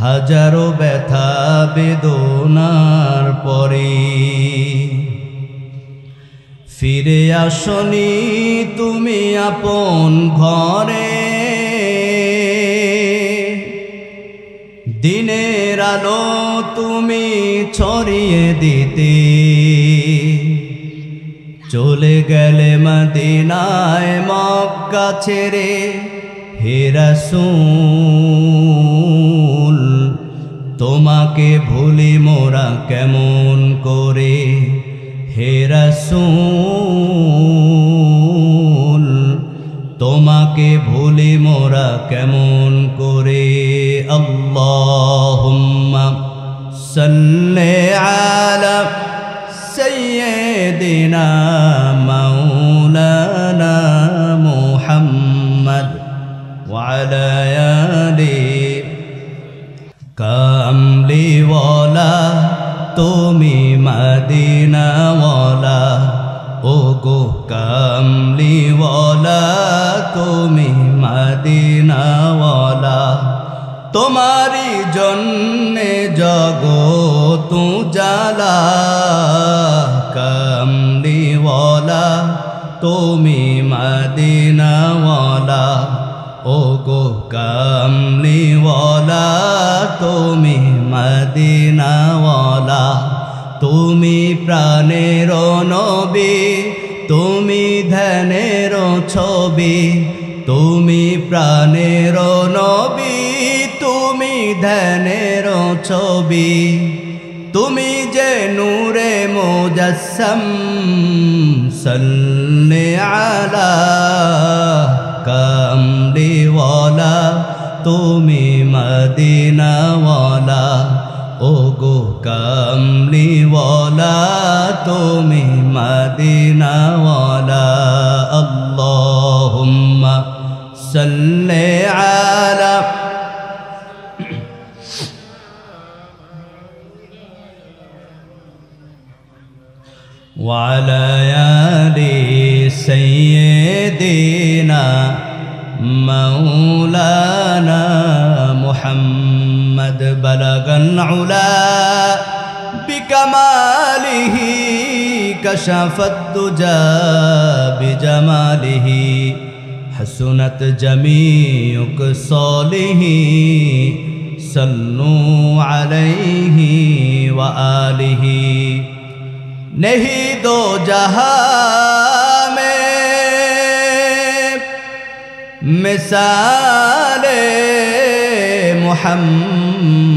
হাজারো ব্যথা বেদনার পরে ফিরে আসনি তুমি আপন ঘরে। দিনের আলো তুমি ছড়িয়ে দিতে চলে গেলে মদিনায় মক্কা ছেড়ে। হে রাসূল তোমাকে ভুলি মোরা কেমন করে। হে রাসূল তোমাকে ভুলি মোরা কেমন করে। আল্লাহুম্মা সাল্লি আলা সাইয়্যিদিনা মাওলানা মুহাম্মদ ওয়া আলা আলি কামলিওয়ালা তুমি মদিনাওয়ালা। ও গো কামলিওয়ালা তুমি মদিনাওয়ালা। তোমারি জন্যে জগৎ উজালা। কামলিওয়ালা তুমি মদিনাওয়ালা। ও গো কামলিওয়ালা তুমি মদিনাওয়ালা। তুমি প্রাণের নবী তুমি ধ্যানের ছবি। তুমি প্রাণের নবী তুমি ধ্যানের ছবি। তুমি যে নূরে মুজাসসাম সাল্লি আলা কামলিওয়ালা তুমি মদিনাওয়ালা। ও গো কামলিওয়ালা তুমি মদিনাওয়ালা। আল্লাহুম্মা সাল্লি আলা ওয়া আলা আলি সাইয়্যিদিনা মাওলানা মুহাম্মদ। বালাগাল উলা বিকামালিহি কাশাফাদ দুজা বিজামালিহি হাসুনাত জামিউ সালিহি সাল্লু আলাইহি ওয়া আলিহি। नहीं दो जहां में मिसाले मुहम्मद।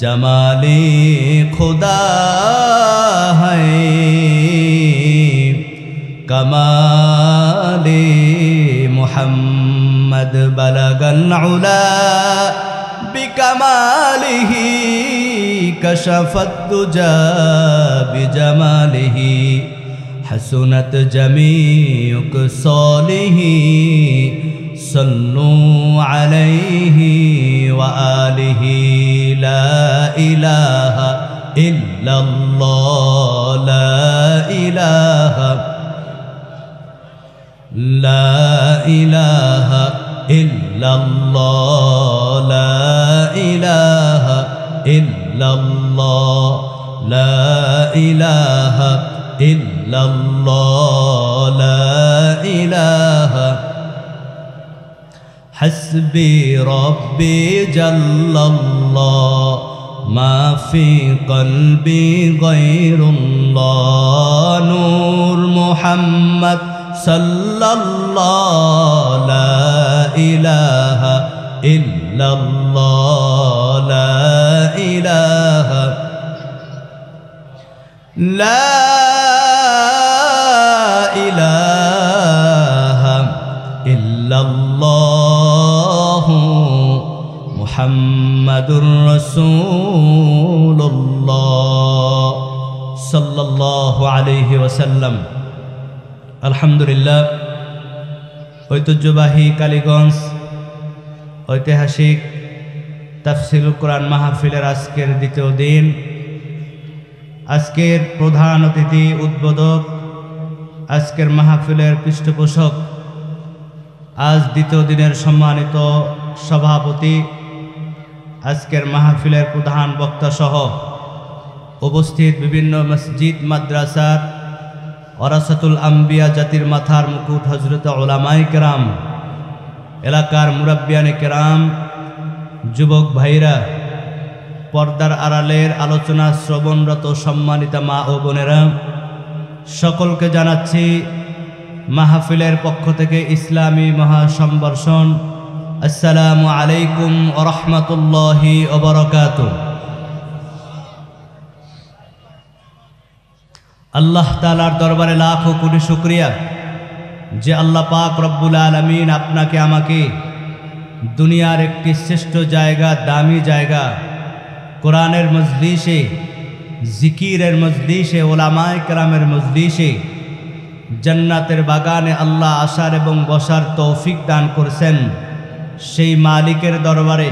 जमाले खुदा है कमाले मुहम्मद। बलगल उला बिकमालिही कशफत दुजा बिजमालिही हसनत जमीउ सालिही सल्लु अलैहि व आलिहि। ला इलाहा इल्लल्लाह ला इलाहा ला इलाहा इल्लल्लाह ला इलाहा इल्लल्लाह ला इलाहा इल्लल्लाह ला इलाहा। हस्बी रब्बी जल्लल्लाह मा फी क़ल्बी गैरुल्लाह। नूर मुहम्मद सल्लल्लाह ला इलाहा इल्लल्लाह ला इलाहा ला इलाहा इल्लल्लाह मुहम्मदुर रसूलुल्लाह सल्लल्लाहु अलैहि वसल्लम। আলহামদুলিল্লাহ, ঐতিহ্যবাহী কালীগঞ্জ ঐতিহাসিক তাফসীরুল কোরআন মাহফিলের আজকের দ্বিতীয় দিন। আজকের প্রধান অতিথি উদ্বোধক, আজকের মাহফিলের পৃষ্ঠপোষক, আজ দ্বিতীয় দিনের সম্মানিত সভাপতি, আজকের মাহফিলের প্রধান বক্তা সহ উপস্থিত বিভিন্ন মসজিদ মাদ্রাসার ওয়ারাসাতুল আম্বিয়া জাতির মাথার মুকুট হযরত উলামায়ে কেরাম, এলাকার মুরাব্বিয়ানে কেরাম, যুবক ভাইরা, পর্দার আড়ালের আলোচনা শ্রবণরত সম্মানিত মা ও বোনেরা, সকলকে জানাচ্ছি মাহফিলের পক্ষ থেকে ইসলামী মহাসম্বর্ষণ। আসসালামু আলাইকুম ওয়া রাহমাতুল্লাহি ওয়া বারাকাতুহু। আল্লাহ তাআলার দরবারে লাখো কোটি শুকরিয়া যে আল্লাহ পাক রব্বুল আলামিন আপনাকে আমাকে দুনিয়ার একটি শ্রেষ্ঠ জায়গা, দামি জায়গা, কোরআনের মজলিসে, জিকিরের মজলিসে, ওলামায়ে কেরামের মজলিসে, জান্নাতের বাগানে আল্লাহ আসার এবং বসার তৌফিক দান করেছেন। সেই মালিকের দরবারে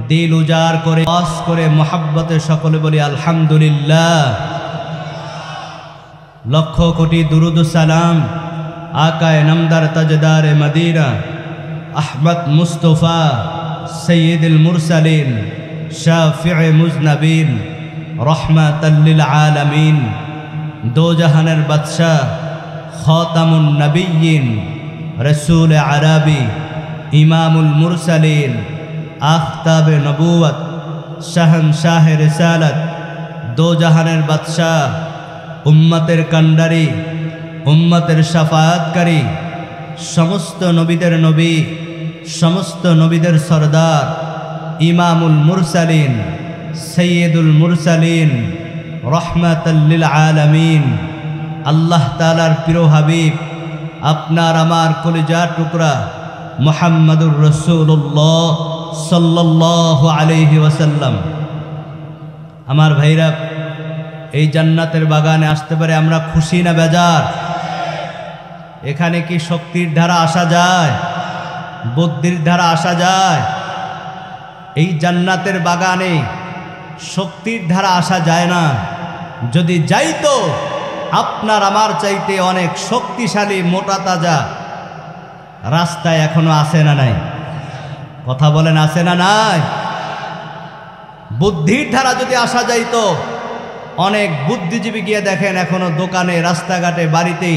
দিল উজাড় করে ওয়াজ করে মোহাব্বতে সকলে বলি আলহামদুলিল্লাহ। লক্ষ কোটি দুরুদ সালাম আকায়ে নামদার তাজদারে মদিনা আহমদ মুস্তফা সৈয়দুল মুরসালিন শাফিঈ মুজনবিন রহমাতাল লিল আলামিন, দো জাহানের বাদশাহ খাতামুন নবিয়্যিন রাসূল আরবি ইমামুল মুরসালিন আফতাবে নবুয়ত শাহনশাহে রিসালাত, দো জাহানের বাদশাহ, উম্মতের কান্ডারি, উম্মতের শাফায়াতকারী, সমস্ত নবীদের নবী, সমস্ত নবীদের সরদার, ইমামুল মুরসালিন সৈয়দুল মুরসালিন রহমাতাল লিল আলামিন, আল্লাহ তাআলার প্রিয় হাবিব, আপনার আমার কলিজার টুকরা মুহাম্মাদুর রাসূলুল্লাহ সাল্লাল্লাহু আলাইহি ওয়াসাল্লাম। আমার ভাইরা, এই জান্নাতের বাগানে আসতে পারে আমরা খুশি না বেজার? এখানে কি শক্তির ধারা আসা যায়? বুদ্ধির ধারা আসা যায়? এই জান্নাতের বাগানে শক্তির ধারা আসা যায় না। যদি যাইতো, আপনার আমার চাইতে অনেক শক্তিশালী মোটা তাজা রাস্তায় এখনো আছে না নাই? কথা বলেন, আছে না নাই? বুদ্ধির ধারা যদি আসা যাইতো, অনেক বুদ্ধিজীবী গিয়ে দেখেন এখনো দোকানে, রাস্তাঘাটে, বাড়িতে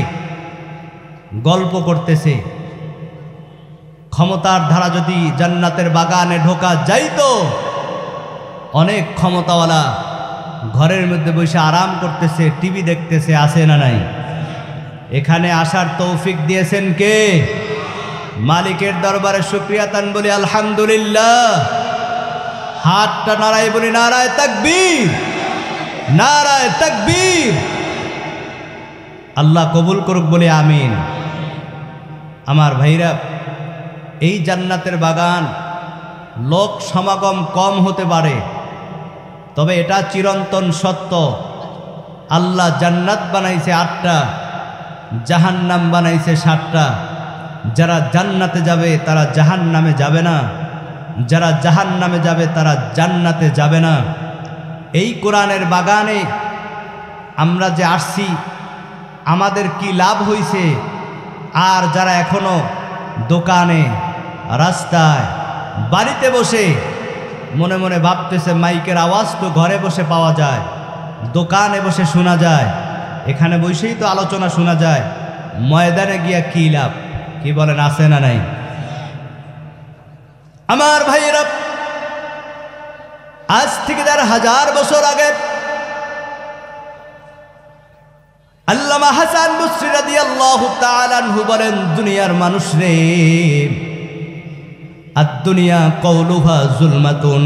গল্প করতেছে। ক্ষমতার ধারা যদি জান্নাতের বাগানে ঢোকা যাইতো, অনেক ক্ষমতাওয়ালা ঘরের মধ্যে বসে আরাম করতেছে, টিভি দেখতেছে, আছে না নাই? এখানে আসার তৌফিক দিয়েছেন কে? মালিকের দরবারে শুকরিয়া তান বলি আলহামদুলিল্লাহ। হাতটা নারায় বলি নারায়ে তাকবীর, নারায়ে তাকবীর। আল্লাহ কবুল করুক বলে আমিন। আমার ভাইরা, এই জান্নাতের বাগান লোক সমাগম কম হতে পারে, তবে এটা চিরন্তন সত্য। আল্লাহ জান্নাত বানাইছে 8টা, জাহান্নাম বানাইছে 7টা। যারা জান্নাতে যাবে তারা জাহান্নামে যাবে না, যারা জাহান্নামে যাবে তারা জান্নাতে যাবে না। এই কোরআনের বাগানে আমরা যে আসছি, আমাদের কি লাভ হইছে? আর যারা এখনো দোকানে, রাস্তায়, বাড়িতে বসে মনে মনে ভাবতেছে মাইকের আওয়াজ তো ঘরে বসে পাওয়া যায়, দোকানে বসে শোনা যায়, এখানে বসেই তো আলোচনা শোনা যায়, ময়দানে গিয়া কি লাভ? কি বলেন, আছে না নাই? আমার ভাইয়েরা, আজ থেকে 1000 বছর আগে আল্লামা হাসান বসরি রাদিয়াল্লাহু তাআলা আনহু বলেন, দুনিয়ার মানুষ রে, আদ-দুনিয়া কওলুহা যুলমাতুন,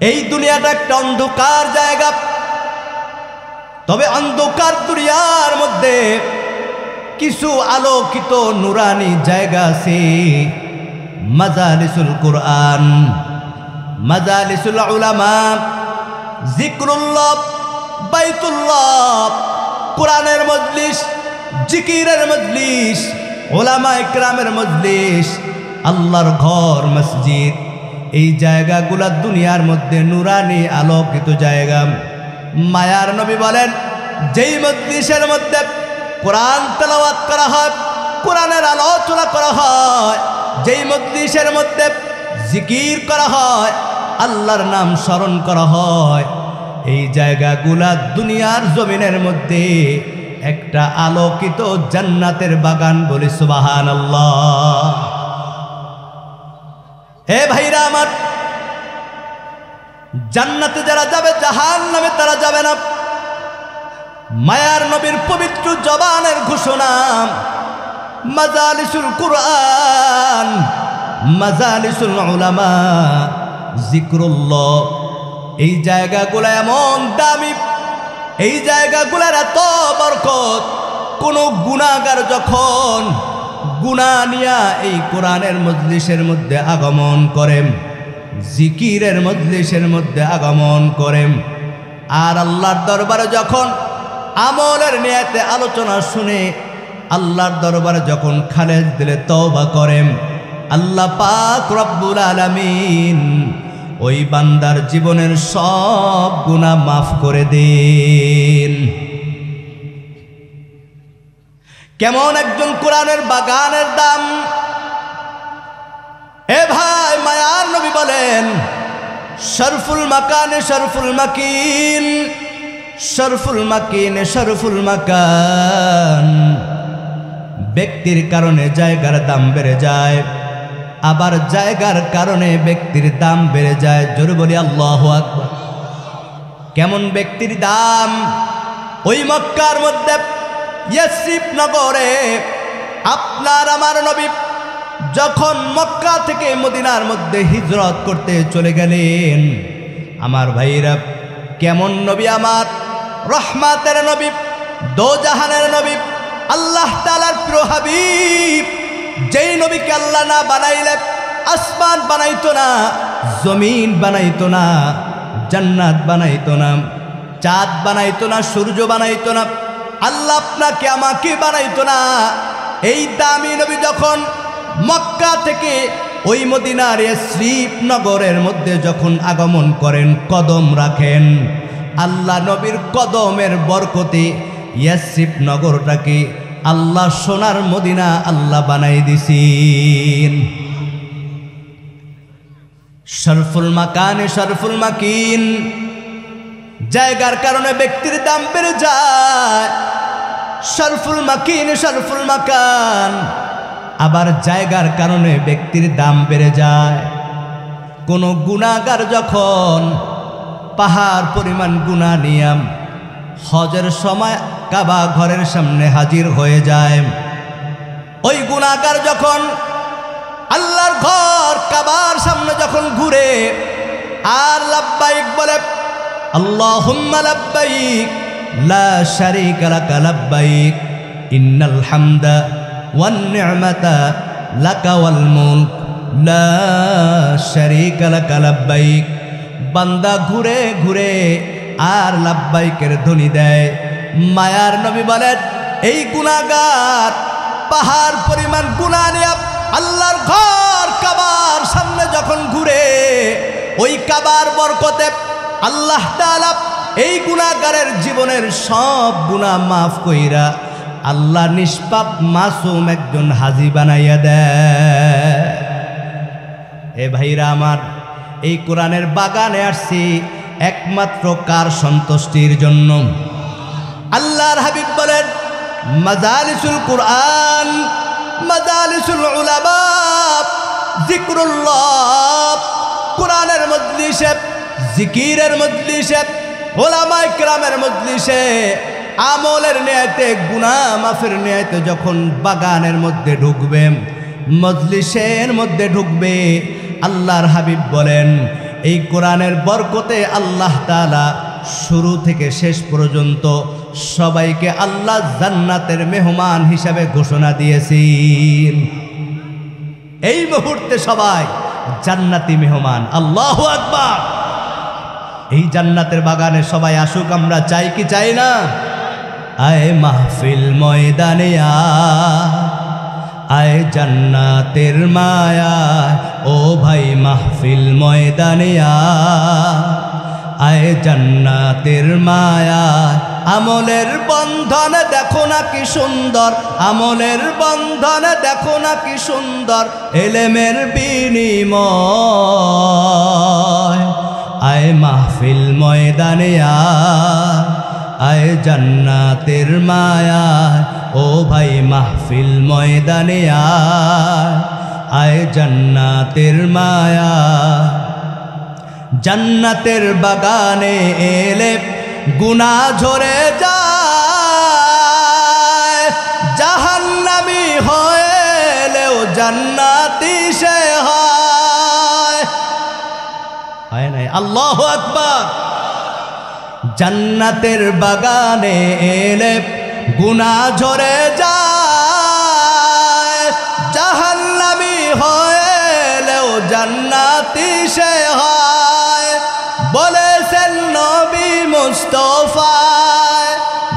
এই দুনিয়াটা একটা অন্ধকার জায়গা। তবে অন্ধকার দুনিয়ার মধ্যে কিছু আলোকিত নুরানি জায়গা আছে। মাজালিসুল কুরআন, মাজালিসুল উলামা, জিক্রুল্লাহ, বাইতুল্লাহ, কোরআনের মজলিস, জিকিরের মজলিস, উলামায়ে কেরামের মজলিস, আল্লাহর ঘর, মসজিদ, এই জায়গাগুলা দুনিয়ার মধ্যে নুরানি আলোকিত জায়গা। মায়ার নবী বলেন, যেই মজলিসের মধ্যে কোরআন তেলাওয়াত করা হয়, কোরআনের আলোচনা করা হয়, যেই মজলিসের মধ্যে জিকির করা হয়, আল্লাহর নাম স্মরণ করা হয়, এই জায়গাগুলা দুনিয়ার জমিনের মধ্যে একটা আলোকিত জান্নাতের বাগান। বলি সুবহানাল্লাহ। হে ভাইরা আমার, জান্নাতে যারা যাবে জাহান্নামে তারা যাবে না। মায়ার নবীর পবিত্র জবানের ঘোষণা, মাজালিসুল কুরআন, মাজালিসুল উলামা, জিক্রুল্লাহ, এই জায়গাগুলো এমন দামি, এই জায়গাগুলোর এত বরকত। কোনো গুনাহগার যখন গুনাহ নিয়া এই কোরআনের মজলিসের মধ্যে আগমন করেন, জিকিরের মজলিসের মধ্যে আগমন করেন, আর আল্লাহর দরবারে যখন আমলের নিয়তে আলোচনা শুনে আল্লাহর দরবারে যখন খালেজ দিলে তওবা করেন, আল্লাহ পাক রব্বুল আলামিন ওই বান্দার জীবনের সব গুনাহ মাফ করে দেন। কেমন একজন কোরআনের বাগানের দাম! এ ভাই, মায়ার নবী বলেন, শরফুল মাকানে শরফুল মাকিন, শরফুল মাকিনে শরফুল মাকান। ব্যক্তির কারণে জায়গার দাম বেড়ে যায়, আবার জায়গার কারণে ব্যক্তির দাম বেড়ে যায়। জোরে বলি আল্লাহু আকবার। কেমন ব্যক্তির দাম! ওই মক্কার মধ্যে ইয়াসরিব নগরে আপনার আমার নবী যখন মক্কা থেকে মদিনার মধ্যে হিজরত করতে চলে গেলেন, আমার ভাইরা, কেমন নবী আমার! রহমাতের নবী, দোজাহানের নবী, আল্লাহ তাআলার প্রিয় হাবিব, যেই নবীকে আল্লাহ না বানাইলে আসমান বানাইতো না, জমিন বানাইতো না, জান্নাত বানাইতো না, চাঁদ বানাইতো না, সূর্য বানাইতো না, আল্লাহ আপনাকে আমাকে বানাইতো না। এই দামি নবী যখন মক্কা থেকে ওই মদিনার ইয়াসরিব নগরের মধ্যে যখন আগমন করেন, কদম রাখেন, আল্লাহ নবীর কদমের বরকতে ইয়াসরিব নগরটাকে আল্লাহ সোনার মদিনা আল্লাহ বানাই দিছেন। শরফুল মাকানে শরফুল মাকিন, জায়গার কারণে ব্যক্তির দাম বেড়ে যায়। শরফুল মাকিন শরফুল মাকান, আবার জায়গার কারণে ব্যক্তির দাম বেড়ে যায়। কোনো গুনাহগার যখন পাহাড় পরিমাণ গুনাহ নিয়ে হজের সময় কাবা ঘরের সামনে হাজির হয়ে যায়, ওই গুনাহগার যখন আল্লাহর ঘর কাবার সামনে যখন ঘুরে আর লাব্বাইক বলে, আল্লাহুম্মা লাব্বাইক লা শারীকা লাকা লাব্বাইক ইন্নাল হামদা ওয়ান নি'মাতা লাকা ওয়াল মুলক লা শারীকা লাকা লাব্বাইক। বান্দা ঘুরে ঘুরে আর লাব্বাইকের ধ্বনি দেয়। মায়ার নবী বলেন, এই গুনাহগার পাহাড় পরিমাণ গুনাহ নিয়ে আল্লাহর ঘর কাবার সামনে যখন ঘুরে, ওই কাবার বরকতে আল্লাহ তাআলা এই গুনাহগারের জীবনের সব গুনাহ মাফ কইরা আল্লাহ নিষ্পাপ মাসুম একজন হাজী বানাইয়া দেয়। এ ভাইরা আমার, এই কোরআনের বাগানে আসছি একমাত্র কার সন্তুষ্টির জন্য? আল্লাহর হাবিব বলেন, মাজালিসুল কুরআন, মাজালিসুল উলামা, জিক্রুল্লাহ, কোরআনের মজলিসে, জিকিরের মজলিসে, উলামায়ে কেরামের মজলিসে, আমলের নিয়তে, গুনাহ মাফের নিয়তে যখন বাগানের মধ্যে ঢুকবে, মজলিসের মধ্যে ঢুকবে, আল্লাহর হাবিব বলেন, এই কোরআনের বরকতে আল্লাহ তাআলা শুরু থেকে শেষ পর্যন্ত সবাইকে আল্লাহ জান্নাতের মেহমান হিসাবে ঘোষণা দিয়েছেন। এই মুহূর্তে সবাই জান্নাতি মেহমান। আল্লাহু আকবার। এই জান্নাতের বাগানে সবাই আসুক, আমরা চাই কি চাই না? আয় মাহফিল ময়দানে আয় জান্নাতের মায়া, ও ভাই মাহফিল ময়দানে আয় জান্নাতের মায়া, আমলের বন্ধন দেখো না কি সুন্দর, আমলের বন্ধন দেখো না কি সুন্দর, এলেমের বিনিময়। আয় মাহফিল ময়দানে আয় জান্নাতের মায়া, ও ভাই মাহফিল ময়দানে আয় জান্নাতের মায়া। জান্নাতের বাগানে এলে গুনাহ ঝরে যায়, জাহান্নামী হয়েলেও জান্নাতি সে হয়। হয় নাই? আল্লাহু আকবার। জান্নাতের বাগানে এলে গুনাহ ঝরে যায়, জাহান্নামী হয়েলেও জান্নাতি সে হয়। বলেছেন নবী মুস্তাফা,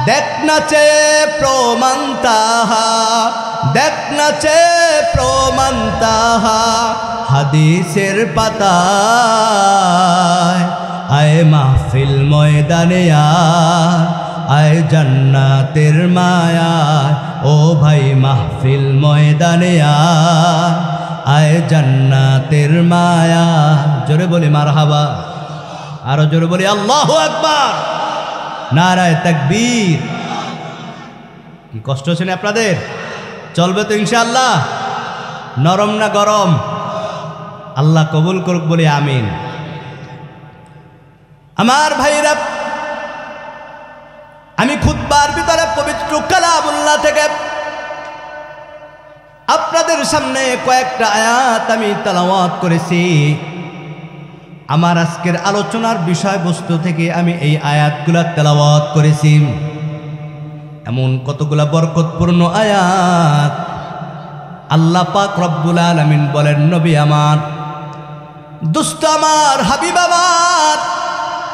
দেখ না চেয়ে প্রমাণ তাহা, দেখ না চেয়ে প্রমাণ তাহা, হাদিসের পাতায়। আয় মাহফিল ময়দানে আয় জান্নাতের মায়া, ও ভাই মাহফিল ময়দানে আয় জান্নাতের মায়া। জোরে বলি মারহাবা, আরো জোরে বলি আল্লাহু আকবার, নারায়ে তাকবীর। কি কষ্ট হচ্ছে না আপনাদের? চলবে তো ইনশাআল্লাহ? নরম না গরম? আল্লাহ কবুল করুক বলি আমিন। আমার ভাইরা, আমি খুতবার ভিতরে পবিত্র কালামুল্লাহ থেকে আপনাদের সামনে কয়েকটা আয়াত আমি তেলাওয়াত করেছি। আমার আজকের আলোচনার বিষয়বস্তু থেকে আমি এই আয়াতগুলা তেলাওয়াত করেছি। এমন কতগুলা বরকতপূর্ণ আয়াত। আল্লাহ পাক রব্বুল আলামিন বলেন, নবী আমার, দোস্ত আমার, হাবিব আমার,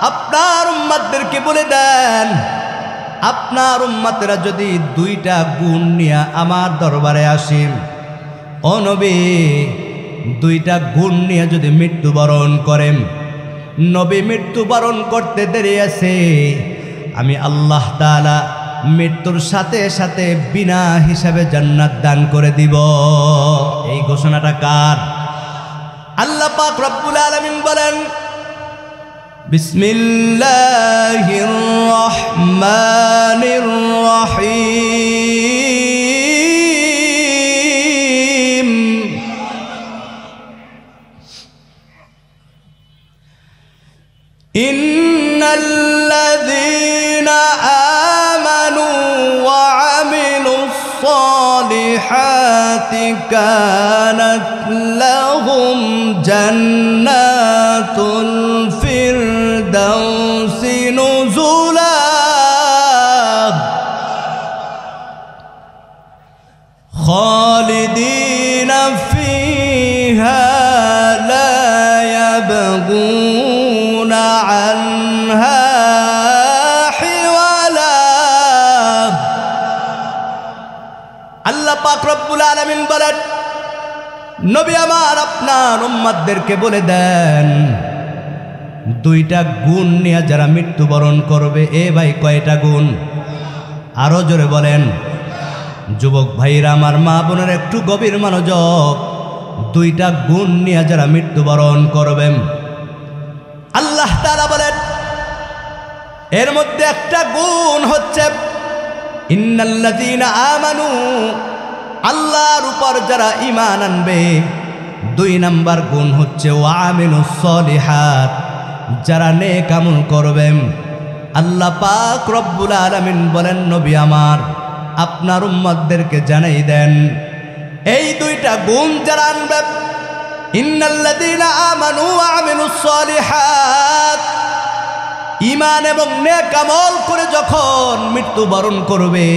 আপনার উম্মতদেরকে বলে দেন, আপনার উম্মতেরা যদি দুইটা গুণ নিয়ে আমার দরবারে আসেন, ও নবী, দুইটা গুণ নিয়ে যদি মৃত্যুবরণ করেন, নবী মৃত্যুবরণ করতে দেরি আছে, আমি আল্লাহ তাআলা মৃত্যুর সাথে সাথে বিনা হিসাবে জান্নাত দান করে দিব। এই ঘোষণাটা কার? আল্লাহ পাক রব্বুল আলামিন বলেন, বিসমিল্লাহির রহমানির রহিম। ইন্নাল্লাযীনা আমানু ওয়া আমিলুস সালিহাতি কানাত লাহুম জান্নাতুল ফিরদাউসি নুজুলা খালিদিনা ফিহা লা ইয়াবগুনা আনহা হিওয়ালা। আল্লাহ পাক রব্বুল আলামিন বলেন, নবী আমার, আপনার উম্মতদেরকে বলে দেন, দুইটা গুণ নিয়ে যারা মৃত্যুবরণ করবে। এ ভাই, কয়টা গুণ? আরো জোরে বলেন। যুবক ভাইরা আমার, মা বোনের একটু গভীর মনোযোগ। দুইটা গুণ নিয়ে যারা মৃত্যুবরণ করবেন, আল্লাহ তাআলা বলেন, এর মধ্যে একটা গুণ হচ্ছে ইন্নাল্লাযীনা আমানু, আল্লাহর উপর যারা ঈমান আনবে। দুই নাম্বার গুণ হচ্ছে ওয়া আমিলুস সালিহাত, যারা নেক আমল করবেন। আল্লাহ পাক রব্বুল আলামিন বলেন, নবী আমার, আপনার উম্মতদেরকে জানাই দেন, এই দুইটা গুণ যারা আনবে, ইন্নাল্লাযীনা আমানু ওয়া আমিলুস সালিহাত, ঈমান এবং নেক আমল করে যখন মৃত্যুবরণ করবে,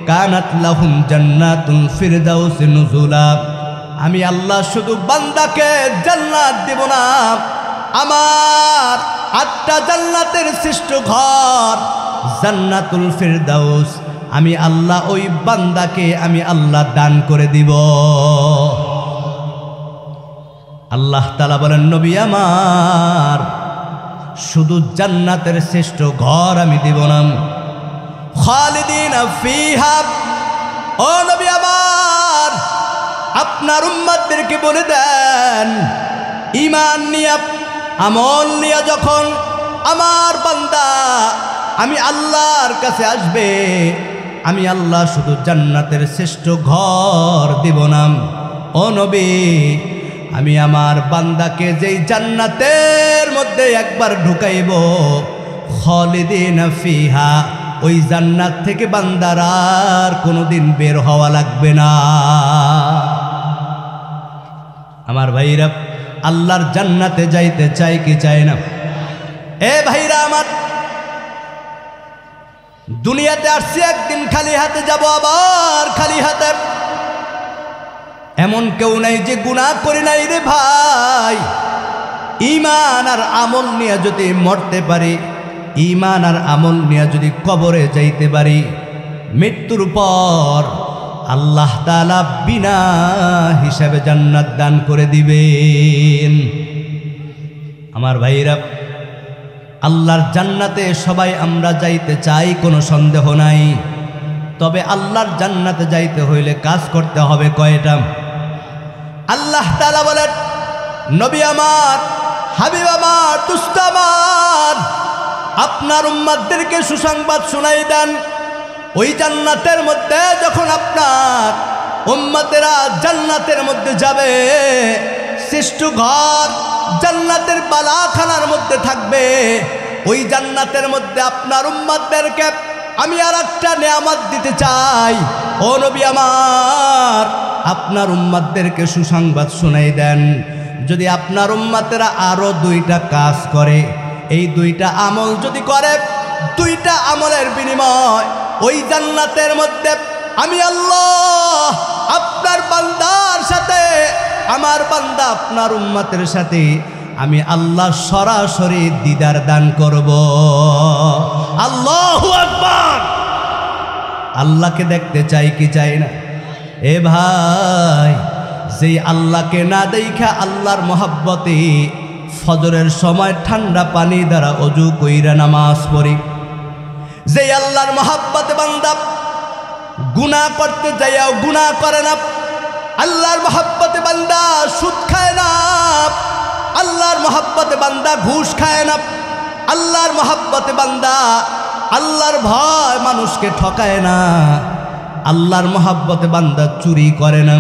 কানাত লাহুম জান্নাতুল ফিরদাউসি নুজুলা, আমি আল্লাহ শুধু বান্দাকে জান্নাত দেব না, আমার 8টা জান্নাতের শ্রেষ্ঠ ঘর জান্নাতুল ফিরদাউস আমি আল্লাহ ওই বান্দাকে আমি আল্লাহ দান করে দিব। আল্লাহ তাআলা বলেন, নবী আমার, শুধু জান্নাতের শ্রেষ্ঠ ঘর আমি দিব না, খালিদিনা ফিহা। ও নবী আমার, আপনার উম্মতদেরকে বলে দেন, ঈমান নিয়ে আমল নিয়ে যখন আমার বান্দা আমি আল্লাহর কাছে আসবে, আমি আল্লাহ শুধু জান্নাতের শ্রেষ্ঠ ঘর দিব না। ও নবী, আমি আমার বান্দাকে যেই জান্নাতের মধ্যে একবার ঢুকাইব, খালিদিনা ফিহা, ওই জান্নাত থেকে বান্দার আর কোনোদিন বের হওয়া লাগবে না। আমার ভাইরা, আল্লাহর জান্নাতে যাইতে চাই কি চায় না? এ ভাইরা আমার, দুনিয়াতে আসছি একদিন খালি হাতে যাব, আবার খালি হাতে। এমন কেউ নাই যে গুনাহ করি নাই রে ভাই। ঈমান আর আমল নিয়ে যদি মরতে পারি, ঈমান আর আমল নিয়ে যদি কবরে যাইতে পারি, মৃত্যুর পর আল্লাহ তাআলা বিনা হিসাবে জান্নাত দান করে দিবেন। আমার ভাইরা, আল্লাহর জান্নাতে সবাই আমরা যাইতে চাই, কোনো সন্দেহ নাই। তবে আল্লাহর জান্নাতে যাইতে হইলে কাজ করতে হবে কয়টা? আল্লাহ তাআলা বলেন, নবী আমার, হাবিব আমার, দুস্ত আমার, আপনার উম্মতদেরকে সুসংবাদ শুনাই দেন। ওই জান্নাতের মধ্যে যখন আপনার উম্মতেরা জান্নাতের মধ্যে যাবে, শ্রেষ্ঠ ঘর জান্নাতের বালাখানার মধ্যে থাকবে, ওই জান্নাতের মধ্যে আপনার উম্মতদেরকে আমি আর একটা নেয়ামত দিতে চাই। ও নবী আমার, আপনার উম্মতদেরকে সুসংবাদ শুনাই দেন। যদি আপনার উম্মতেরা আরো দুইটা কাজ করে, এই দুইটা আমল যদি করে, দুইটা আমলের বিনিময় ওই জান্নাতের মধ্যে আমি আল্লাহ আপনার বান্দার সাথে, আমার বান্দা আপনার উম্মতের সাথে আমি আল্লাহ সরাসরি দিদার দান করব। আল্লাহু আকবার। আল্লাহকে দেখতে চাই কি চাই না? এ ভাই, যেই আল্লাহকে না দেখা আল্লাহর মহব্বতে ফজরের সময় ঠান্ডা পানি দ্বারা অজু কইরা নামাজ পড়ি, যেই আল্লাহর মহব্বতে বান্দা গুনাহ করতে যাইয়াও গুনাহ করে না, আল্লাহর মহব্বতে বান্দা সুদ খায় না, আল্লাহর মহব্বতে বান্দা ঘুষ খায় না, আল্লাহর মহব্বতে বান্দা আল্লাহর ভয় মানুষকে ঠকায় না, আল্লাহর মহব্বতে বান্দা চুরি করে না।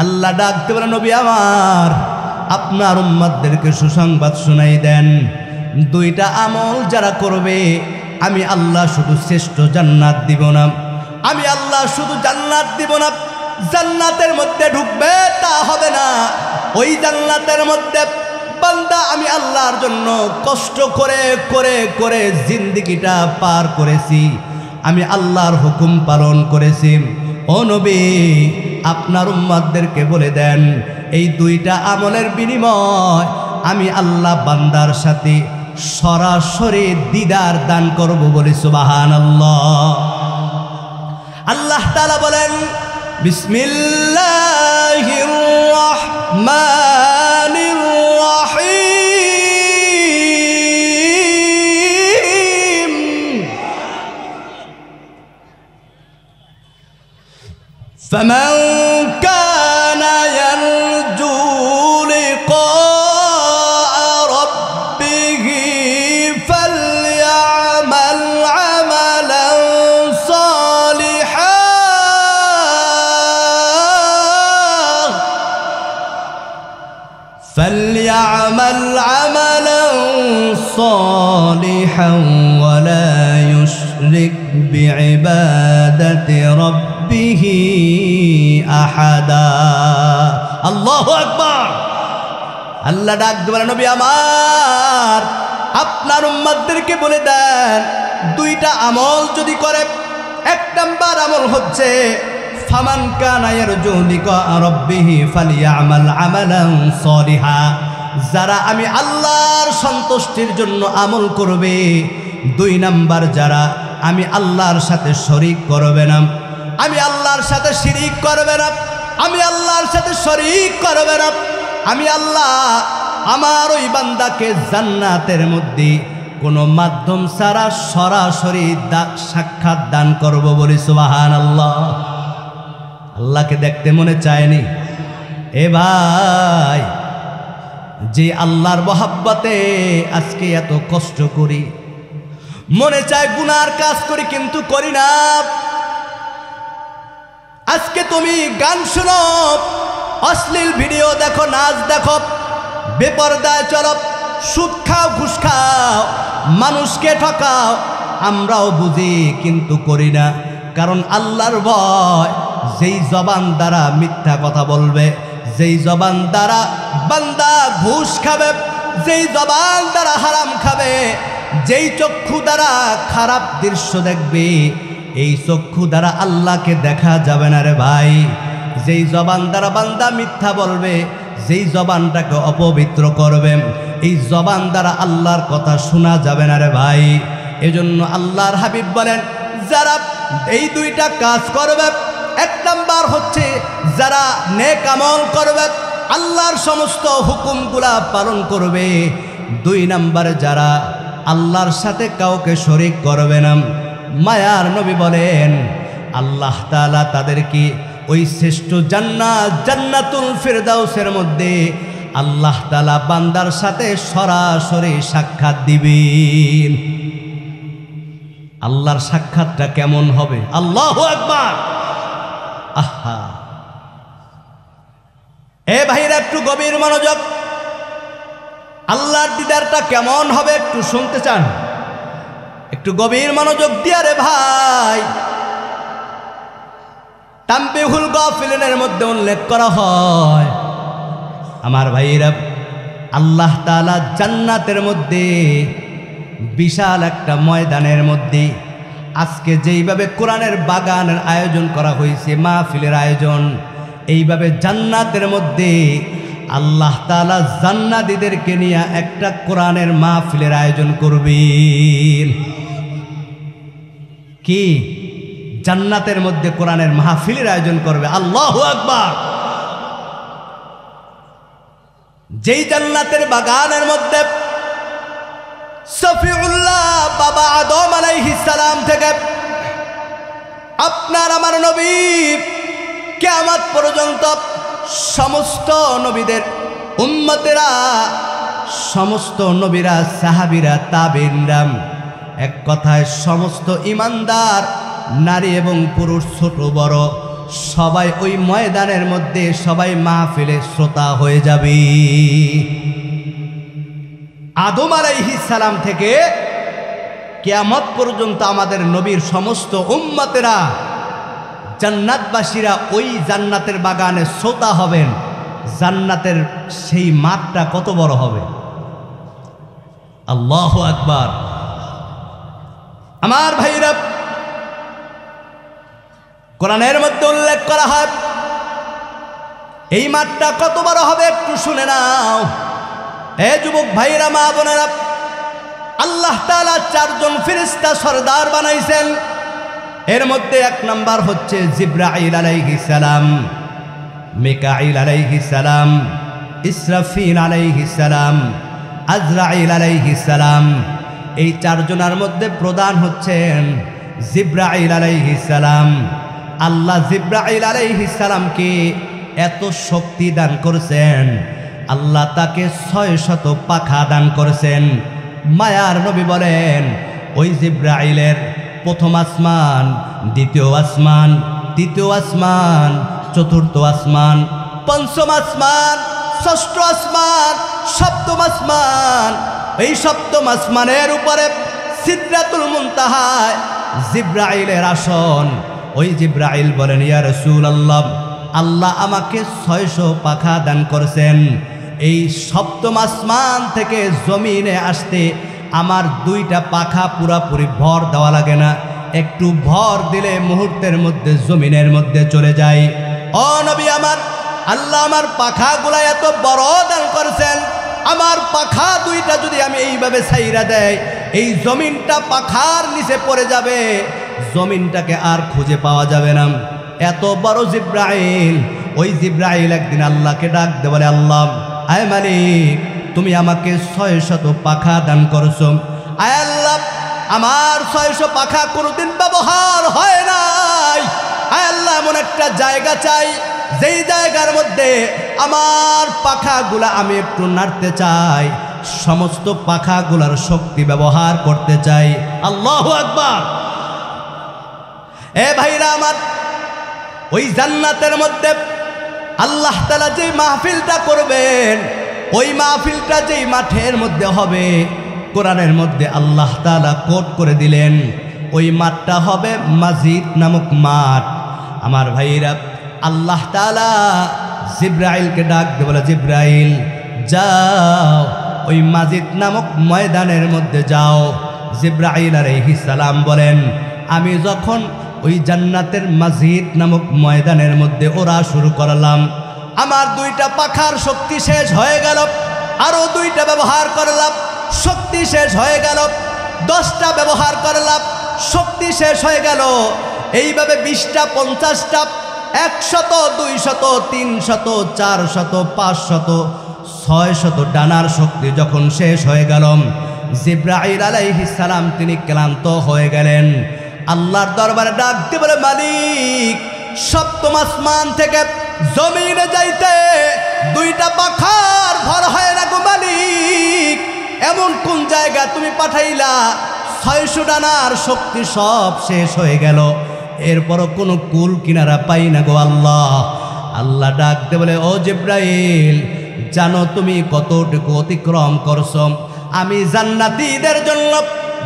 আল্লাহ ডাকতে বলে, নবী আমার, আপনার উম্মতদেরকে সুসংবাদ শুনাই দেন, দুইটা আমল যারা করবে আমি আল্লাহ শুধু শ্রেষ্ঠ জান্নাত দিব না, আমি আল্লাহ শুধু জান্নাত দিব না, জান্নাতের মধ্যে ঢুকবে তা হবে না, ওই জান্নাতের মধ্যে বান্দা আমি আল্লাহর জন্য কষ্ট করে করে করে জিন্দেগিটা পার করেছি, আমি আল্লাহর হুকুম পালন করেছি। ও নবী, আপনার উম্মতদেরকে বলে দেন, এই দুইটা আমলের বিনিময় আমি আল্লাহ বান্দার সাথে সরাসরি দিদার দান করব বলে সুবহানাল্লাহ। আল্লাহ তাআলা বলেন, বিসমিল্লাহির রাহমানির রাহিম, ফামান কানা ইয়ারজু লিকাআ রাব্বিহি ফালইআমাল আমালান সালিহান, فليعمل عملا صالحا ولا يشرك بعبادة ربه أحدا। الله أكبر। আল্লাহ ডাক দেবেন, নবী আমার, আপনার উম্মতদেরকে বলে দেন, দুইটা আমল যদি করে, এক নাম্বার আমল হচ্ছে ফামান কানা ইয়ারজু লিকাআ রাব্বিহি ফালইআমাল আমালান সালিহা, যারা আমি আল্লাহর সন্তুষ্টির জন্য আমল করবে। দুই নাম্বার, যারা আমি আল্লাহর সাথে শরীক করবে না, আমি আল্লাহর সাথে শিরিক করবে না, আমি আল্লাহর সাথে শরীক করবে না, আমি আল্লাহ আমার ওই বান্দাকে জান্নাতের মধ্যে কোনো মাধ্যম ছাড়া সরাসরি সাক্ষাৎ দান করব বলি সুবহানাল্লাহ। আল্লাহকে দেখতে মনে চায়নি? এ ভাই, যে আল্লাহর মহব্বতে আজকে এত কষ্ট করি, মনে চায় গুনার কাজ করি কিন্তু করি না। আজকে তুমি গান শোনো, অশ্লীল ভিডিও দেখো, নাচ দেখো, বেপরদায় চলো, সুদ খাও, ঘুষ খাও, মানুষকে ঠকাও, আমরাও বুঝি কিন্তু করি না। কারণ আল্লাহর ভয়। যেই জবান দ্বারা মিথ্যা কথা বলবে, যেই জবান দ্বারা বান্দা ঘুষ খাবে, যেই জবান দ্বারা হারাম খাবে, যেই চক্ষু দ্বারা খারাপ দৃশ্য দেখবে, এই চক্ষু দ্বারা আল্লাহকে দেখা যাবে না রে ভাই। যেই জবান দ্বারা বান্দা মিথ্যা বলবে, যেই জবানটাকে অপবিত্র করবে, এই জবান দ্বারা আল্লাহর কথা শোনা যাবে না রে ভাই। এজন্য আল্লাহর হাবিব বলেন, যারা এই দুইটা কাজ করবে, এক নাম্বার হচ্ছে যারা নেক আমল করবে, আল্লাহর সমস্ত হুকুমগুলা পালন করবে। দুই নাম্বারে যারা আল্লাহর সাথে কাউকে শরীক করবে না। মায়ার নবী বলেন, আল্লাহ তাআলা তাদেরকে ওই শ্রেষ্ঠ জান্নাত, জান্নাতুল ফিরদাউসের মধ্যে আল্লাহ তাআলা বান্দার সাথে সরাসরি সাক্ষাৎ দিবেন। আল্লাহর সাক্ষাৎটা কেমন হবে? আল্লাহু আকবার। আহা, এ ভাইরা একটু গভীর মনোযোগ। আল্লাহর দিদারটা কেমন হবে একটু শুনতে চান? একটু গভীর মনোযোগ দিয়া রে ভাই। তানবীহুল গাফিলিনের মধ্যে উল্লেখ করা হয়, আমার ভাইরা, আল্লাহ তাআলা জান্নাতের মধ্যে বিশাল একটা ময়দানের মধ্যে আজকে যেইভাবে কোরআনের বাগানের আয়োজন করা হয়েছে, মাহফিলের আয়োজন, এইভাবে জান্নাতের মধ্যে আল্লাহ তাআলা জান্নাতীদেরকে নিয়ে একটা কোরআনের মাহফিলের আয়োজন করবেন। কি? জান্নাতের মধ্যে কোরআনের মাহফিলের আয়োজন করবে। আল্লাহু আকবার। যেই জান্নাতের বাগানের মধ্যে সফিউল্লাহ বাবা আদম আলাইহিস সালাম থেকে আপনার আমার নবী কিয়ামত পর্যন্ত সমস্ত নবীদের উম্মতেরা, সমস্ত নবীরা, সাহাবীরা, তাবেঈনরা, এক কথায় সমস্ত ঈমানদার নারী এবং পুরুষ, ছোট বড়, সবাই ওই ময়দানের মধ্যে সবাই মাহফিলে শ্রোতা হয়ে যাবে। আদম আলাইহিস সালাম থেকে কিয়ামত পর্যন্ত আমাদের নবীর সমস্ত উম্মতেরা, জান্নাতবাসীরা ওই জান্নাতের বাগানে শ্রোতা হবেন। জান্নাতের সেই মাঠটা কত বড় হবে! আল্লাহু আকবার। আমার ভাইরা, কোরআনের মধ্যে উল্লেখ করা হয় এই মাঠটা কত বড় হবে একটু শুনে নাও। এ যুবক ভাইরা, মা বোনেরা, আল্লাহ তাআলা চারজন ফেরেশতা সরদার বানাইছেন। এর মধ্যে এক নাম্বার হচ্ছে জিবরাইল আলাইহিস সালাম, মিকাইল আলাইহিস সালাম, ইসরাফিল আলাইহিস সালাম, আজরাইল আলাইহিস সালাম। এই চারজনের মধ্যে প্রধান হচ্ছেন জিবরাইল আলাইহিস সালাম। আল্লাহ জিবরাইল আলাইহিস সালামকে এত শক্তি দান করেছেন, আল্লাহ তাকে 600 পাখা দান করেছেন। মায়ার নবী বলেন, ওই জিবরাইলের প্রথম আসমান, দ্বিতীয় আসমান, তৃতীয় আসমান, চতুর্থ আসমান, পঞ্চম আসমান, ষষ্ঠ আসমান, সপ্তম আসমান। এই সপ্তম আসমানের উপরে সিদরাতুল মুনতাহায় জিবরাইলের আসন। ওই জিবরাইল বলেন, ইয়া রাসূলুল্লাহ, আল্লাহ আমাকে 600 পাখা দান করেছেন। এই সপ্তম আসমান থেকে জমিনে আসতে আমার 2টা পাখা পুরাপুরি ভর দেওয়া লাগে না, একটু ভর দিলে মুহূর্তের মধ্যে জমিনের মধ্যে চলে যায়। ও নবী আমার, আল্লাহ আমার পাখাগুলা এত বড় দান করেছেন, আমার পাখা 2টা যদি আমি এইভাবে ছাইরা দেয়, এই জমিনটা পাখার নিচে পড়ে যাবে, জমিনটাকে আর খুঁজে পাওয়া যাবে না। এত বড় জিবরাইল। ওই জিবরাইল একদিন আল্লাহকে ডাক দে, বলে, আল্লাহ, আয় মালিক, তুমি আমাকে 600 পাখা দান করছো, আয় আল্লাহ, আমার 600 পাখা কোনোদিন ব্যবহার হয় নাই। আয় আল্লাহ, এমন একটা জায়গা চাই যেই জায়গার মধ্যে আমার পাখাগুলা আমি একটু নাড়তে চাই, সমস্ত পাখাগুলার শক্তি ব্যবহার করতে চাই। আল্লাহু আকবার। এ ভাইরা আমার, ওই জান্নাতের মধ্যে আল্লাহ তাআলা যে মাহফিলটা করবেন, ওই মাহফিলটা যেই মাঠের মধ্যে হবে, কোরআনের মধ্যে আল্লাহ তাআলা কোট করে দিলেন, ওই মাঠটা হবে মাজিদ নামক মাঠ। আমার ভাইরা, আল্লাহ তাআলা জিব্রাইলকে ডাক দিয়ে বলে, জিব্রাইল যাও ওই মাজিদ নামক ময়দানের মধ্যে যাও। জিব্রাইল আলাইহিস সালাম বলেন, আমি যখন ওই জান্নাতের মাজিদ নামক ময়দানের মধ্যে ওরা শুরু করলাম, আমার 2টা পাখার শক্তি শেষ হয়ে গেল, আরো 2টা ব্যবহার করলাম, শক্তি শেষ হয়ে গেল, 10টা ব্যবহার করলাম, শক্তি শেষ হয়ে গেল। এইভাবে 20টা, 50টা, 100, 200, 300, 400, 500, 600 ডানার শক্তি যখন শেষ হয়ে গেল, জিব্রাইল আলাইহিস সালাম তিনি ক্লান্ত হয়ে গেলেন। আল্লাহর দরবারে ডাক দিয়ে বলে, মালিক, সপ্তম আসমান থেকে জমিনে যাইতে 2টা পাখার ভর হয় না গো মালিক। এমন কোন জায়গা তুমি পাঠাইলা 600 ডানার শক্তি সব শেষ হয়ে গেল, এরপরও কোনো কুল কিনারা পাই না গো আল্লাহ। আল্লাহ ডাক দিয়ে বলে, ও জিব্রাইল, জানো তুমি কতটুকু অতিক্রম করছো? আমি জান্নাতীদের জন্য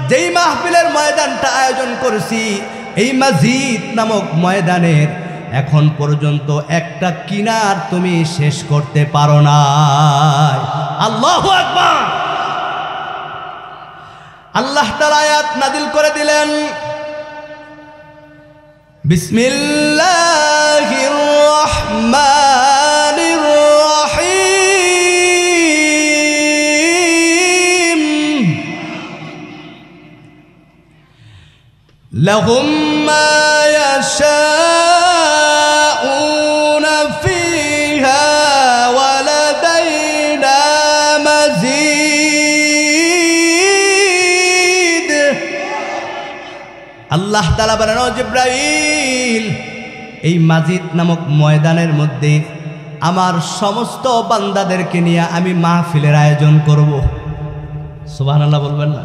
যেই মাহফিলের ময়দানটা আয়োজন করেছি, এই মাজিদ নামক ময়দানের এখন পর্যন্ত একটা কিনার তুমি শেষ করতে পারো না। আল্লাহু আকবার। আল্লাহ তাআলা আয়াত নাযিল করে দিলেন, বিসমিল্লাহির রহমানির রহিম, লাহুম মা ইয়াশাউনা ফিহা ওয়া লাদাইনা মাযীদ। আল্লাহ তাআলা বলেন, ও জিব্রাইল, এই মাজিদ নামক ময়দানের মধ্যে আমার সমস্ত বান্দাদেরকে নিয়ে আমি মাহফিলের আয়োজন করব। সুবহানাল্লাহ বলবেন না?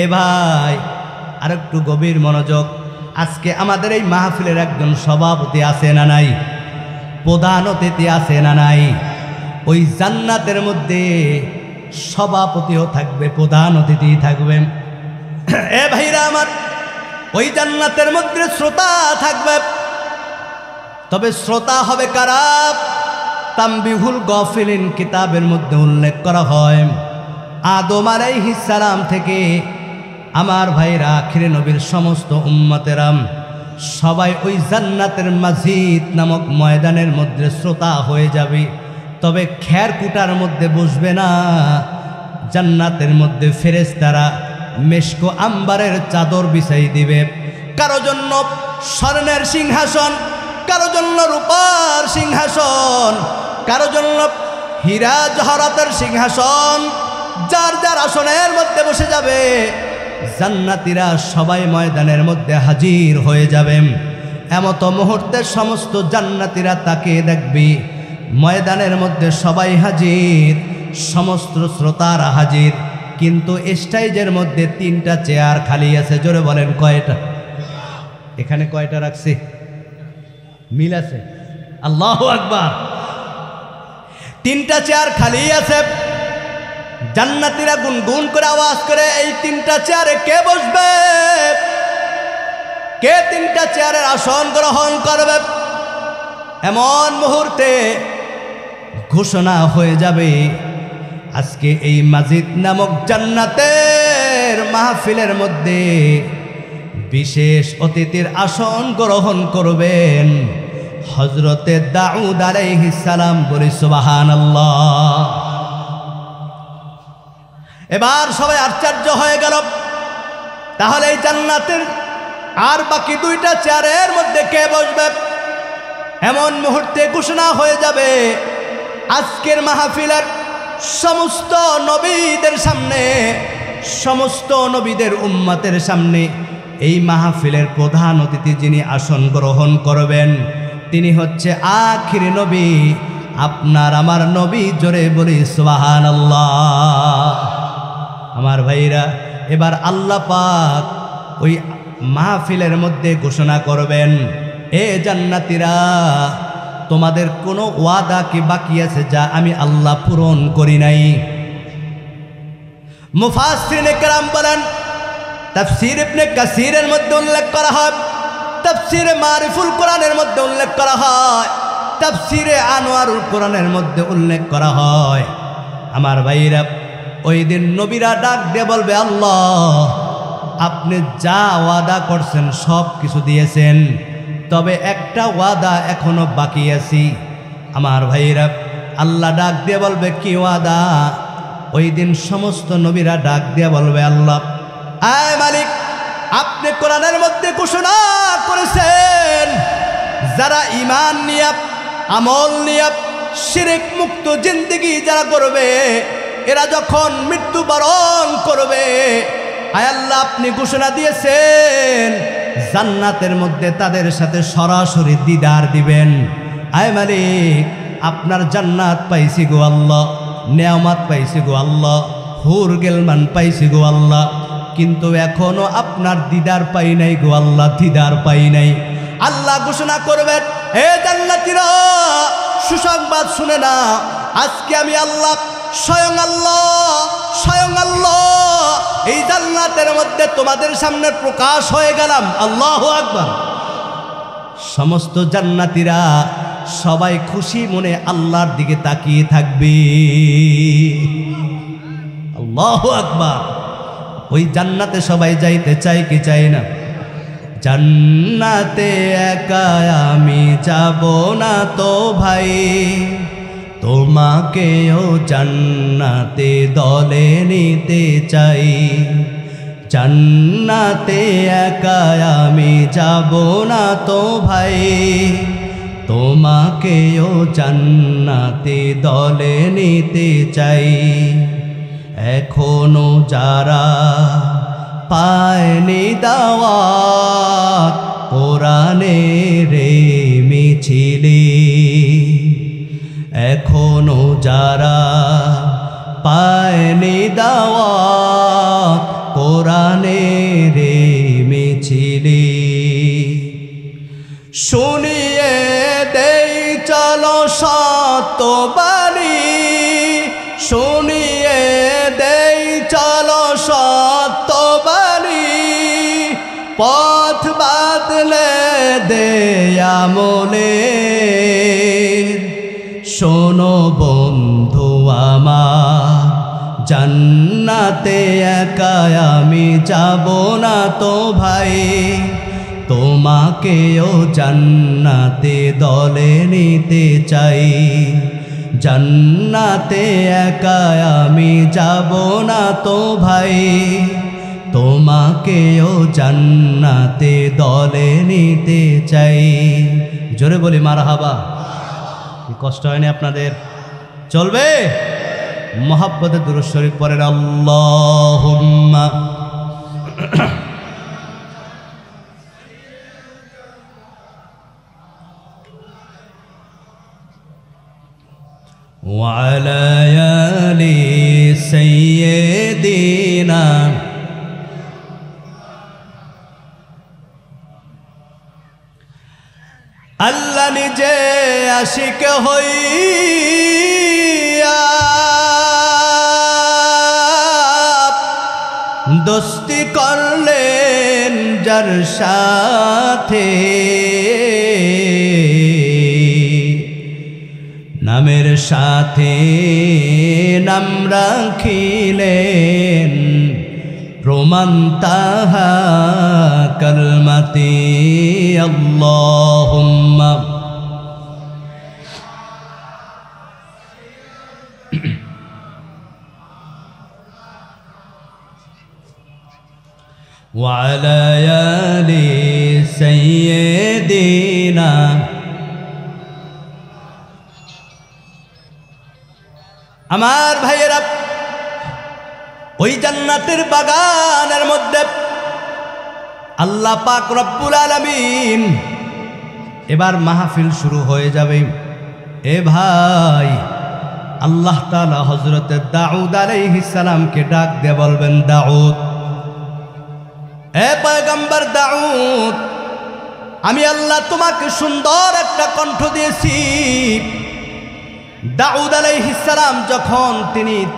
এ ভাই, আরেকটু গভীর মনোযোগ। আজকে আমাদের এই মাহফিলের একজন সভাপতি আছে না নাই? প্রধান অতিথি আছে না নাই? ওই জান্নাতের মধ্যে সভাপতিও থাকবে, প্রধান অতিথি থাকবে। এ ভাইরা আমার, ওই জান্নাতের মধ্যে শ্রোতা থাকবে, তবে শ্রোতা হবে কারা? তামবিহুল গাফিলিন কিতাবের মধ্যে উল্লেখ করা হয়, আদম আলাইহিস সালাম থেকে আমার ভাইরা আখিরে নবীর সমস্ত উম্মতেরাম সবাই ওই জান্নাতের মাজিদ নামক ময়দানের মধ্যে শ্রোতা হয়ে যাবে। তবে খেরকুটার মধ্যে বসবে না। জান্নাতের মধ্যে ফেরেশতারা মেশকো আম্বারের চাদর বিছাই দিবে। কারো জন্য স্বর্ণের সিংহাসন, কারো জন্য রূপার সিংহাসন, কারো জন্য হীরা জহরাতের সিংহাসন। যার যার আসনের মধ্যে বসে যাবে। জান্নাতীরা সবাই ময়দানের মধ্যে হাজির হয়ে যাবে। এমত মুহূর্তে সমস্ত জান্নাতীরা তাকে দেখবি, ময়দানের মধ্যে সবাই হাজির, সমস্ত শ্রোতারা হাজির, কিন্তু স্টেজের মধ্যে 3টা চেয়ার খালি আছে। জোরে বলেন কয়টা? এখানে কয়টা রাখছি? মিল আছে? আল্লাহু আকবার। 3টা চেয়ার খালি আছে। জান্নাতীরা গুনগুন করে আওয়াজ করে, এই 3টা চেয়ারে কে বসবে? কে 3টা চেয়ারের আসন গ্রহণ করবে? এমন মুহূর্তে ঘোষণা হয়ে যাবে, আজকে এই মাজিদ নামক জান্নাতের মাহফিলের মধ্যে বিশেষ অতিথির আসন গ্রহণ করবেন হযরতে দাউদ আলাইহিস সালাম। বলি সুবহানাল্লাহ। এবার সবাই আশ্চর্য হয়ে গেল, তাহলে এই জান্নাতের আর বাকি 2টা চেয়ারের মধ্যে কে বসবে? এমন মুহূর্তে ঘোষণা হয়ে যাবে, আজকের মাহফিলের সমস্ত নবীদের সামনে, সমস্ত নবীদের উম্মতের সামনে এই মাহফিলের প্রধান অতিথি যিনি আসন গ্রহণ করবেন তিনি হচ্ছে আখির নবী, আপনার আমার নবী। জোরে বলি সুবহানাল্লাহ। আমার ভাইরা, এবার আল্লাহ পাক ওই মাহফিলের মধ্যে ঘোষণা করবেন, এ জান্নাতীরা, তোমাদের কোনো ওয়াদা কি বাকি আছে যা আমি আল্লাহ পূরণ করি নাই? মুফাসসিরিনে কেরাম বলেন, তাফসীর ইবনে কাসীরের মধ্যে উল্লেখ করা হয়, তাফসীরে মারিফুল কোরআনের মধ্যে উল্লেখ করা হয়, তাফসীরে আনোয়ারুল কোরআনের মধ্যে উল্লেখ করা হয়। আমার ভাইরা, ওই দিন নবীরা ডাক দিয়ে বলবে, আল্লাহ আপনি যা ওয়াদা করছেন সব কিছু দিয়েছেন, তবে একটা ওয়াদা এখনো বাকি আছে। আমার ভাইরা, আল্লাহ ডাক দিয়ে বলবে, কি ওয়াদা? ওই দিন সমস্ত নবীরা ডাক দিয়ে বলবে, আল্লাহ, আয় মালিক, আপনি কোরআনের মধ্যে ঘোষণা করেছেন যারা ঈমান নিয়ে আমল নিয়ে শিরক মুক্ত জিন্দেগি যারা করবে, এরা যখন মৃত্যুবরণ করবে, আয় আল্লাহ আপনি ঘোষণা দিয়েছেন জান্নাতের মধ্যে তাদের সাথে সরাসরি দিদার দিবেন। আয় মালিক, আপনার জান্নাত পাইছি গো আল্লাহ, নেয়ামত পাইছি গো আল্লাহ, হুর গেলমান পাইছি গো আল্লাহ, কিন্তু এখনো আপনার দিদার পাই নাই গো আল্লাহ, দিদার পাই নাই। আল্লাহ ঘোষণা করবেন, হে জান্নাতীরা, সুসংবাদ শুনে না, আজকে আমি আল্লাহ, স্বয়ং আল্লাহ এই জান্নাতের মধ্যে তোমাদের সামনে প্রকাশ হয়ে গেলাম। আল্লাহু আকবার। সমস্ত জান্নাতীরা সবাই খুশি মনে আল্লাহর দিকে তাকিয়ে থাকবে। আল্লাহু আকবার। ওই জান্নাতে সবাই যাইতে চায় কি চায় না? জান্নাতে একা আমি যাব না তো ভাই, তোমাকেও জান্নাতে দলে নিতে চাই। জান্নাতে একা আমি যাব না তো ভাই, তোমাকেও জান্নাতে দলে নিতে চাই। এখনো যারা পায়নি দাওয়াত কোরআনের মিছিলে, এখনো যারা পায়নি দাওয়াত কোরআনের মিছিলে, শুনিয়ে দেই চলো সত্যবাণী, শুনিয়ে দেই চলো সত্যবাণী, পথ বাদলে দেয়া মনে। শোনো বন্ধু আমার, জান্নাতে একা আমি যাব না তো ভাই, তোমাকেও জান্নাতে দলে নিতে চাই। জান্নাতে একা আমি যাব না তো ভাই, তোমাকেও জান্নাতে দলে নিতে চাই। জোরে বলি মারহাবা। কষ্ট হয়নি আপনাদের? চলবে? মোহাব্বতে দুরূদ শরীফ পড়েন, আল্লাহুম্মা وعلى آل سيدنا আল্লাহ নিজে আশিক হইয়া দোস্তি করলেন যার সাথে, নামের সাথে নাম রাখিলেন, প্রমাণ তাহা কলমাতে আল্লাহুম্মা ওয়া আলা আলি সাইয়্যিদিনা। আমার ভাইয়েরা, ওই জান্নাতের বাগানের মধ্যে আল্লাহ পাক রব্বুল আলামিন এবার মাহফিল শুরু হয়ে যাবে। এ ভাই, আল্লাহ তাআলা হযরত দাউদ আলাইহিস সালামকে ডাক দিয়ে বলবেন, দাউদ, এ পয়গম্বর দাউদ, আমি আল্লাহ তোমাকে সুন্দর একটা কণ্ঠ দিয়েছি। দাউদ আলাইহিস সালাম যখন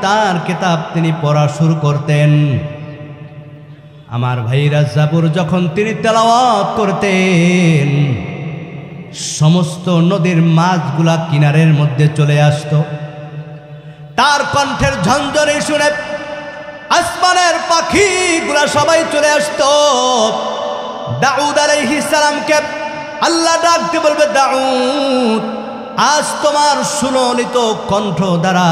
তার কিতাব পড়া শুরু করতেন, আমার ভাইরা জাবুর যখন তেলাওয়াত করতেন, সমস্ত নদীর মাছগুলা কিনারের মধ্যে চলে আসতো। তার কণ্ঠের ঝঞ্ঝনি শুনে আসমানের পাখিগুলা সবাই চলে আসতো। দাউদ আলাইহিস সালামকে আল্লাহ ডাক দিয়ে বলবে, দাউদ, আজ তোমার সুললিত কণ্ঠ দ্বারা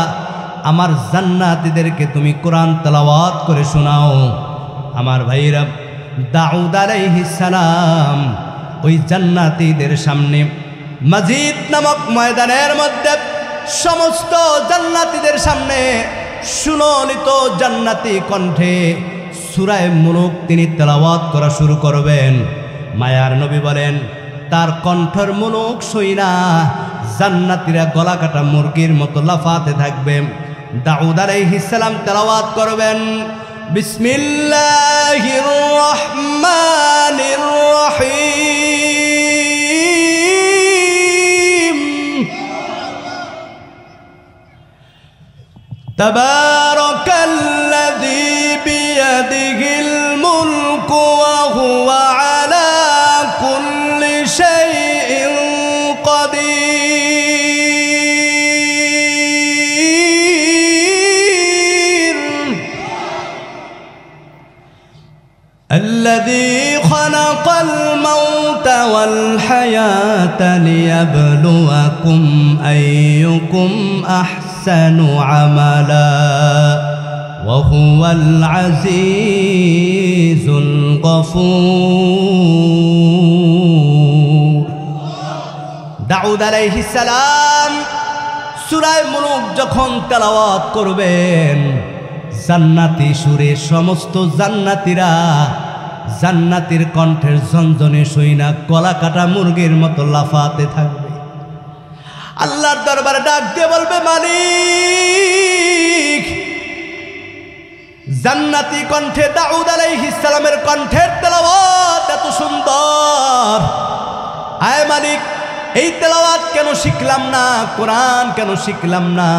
আমার জান্নাতীদেরকে তুমি কোরআন তেলাওয়াত করে শোনাও। আমার ভাইরা, দাউদ আলাইহিস সালাম ওই জান্নাতীদের সামনে মাজিদ নামক ময়দানের মধ্যে সমস্ত জান্নাতীদের সামনে সুললিত জান্নাতি কণ্ঠে সূরা মুলক তেলাওয়াত করা শুরু করবেন। মায়ার নবী বলেন, তার কণ্ঠের মুলক শুইনা জান্নাতীরা গলা কাটা মুরগির মতো লাফাতে থাকবে। দাউদ আলাইহিস সালাম তেলাওয়াত করবেন, বিসমিল্লাহির রহমানির রহিম, তাবারাকাল্লাযী বিয়াদিহিল মুলকু ওয়া হুয়া আলা কুল্লি শাইইন কাদির, الذي خلق الموت والحياة ليبلوكم أيكم أحسن عملا وهو العزيز الغفور। দাউদ আলাইহিস সালাম সূরা মুলক যখন তেলাওয়াত করবেন, জান্নাতি সুরে সমস্ত জান্নাতীরা জান্নাতীর কণ্ঠের ঝনঝনে শুইনা গলা কাটা মুরগির মতো লাফাতে থাকবে। আল্লাহর দরবারে ডাক দিয়ে বলবে, মালিক, জান্নাতি কণ্ঠে দাউদ আলাইহিস সালামের কণ্ঠের তেলাওয়াত এত সুন্দর, আয় মালিক, এই তেলাওয়াত কেন শিখলাম না? কোরআন কেন শিখলাম না?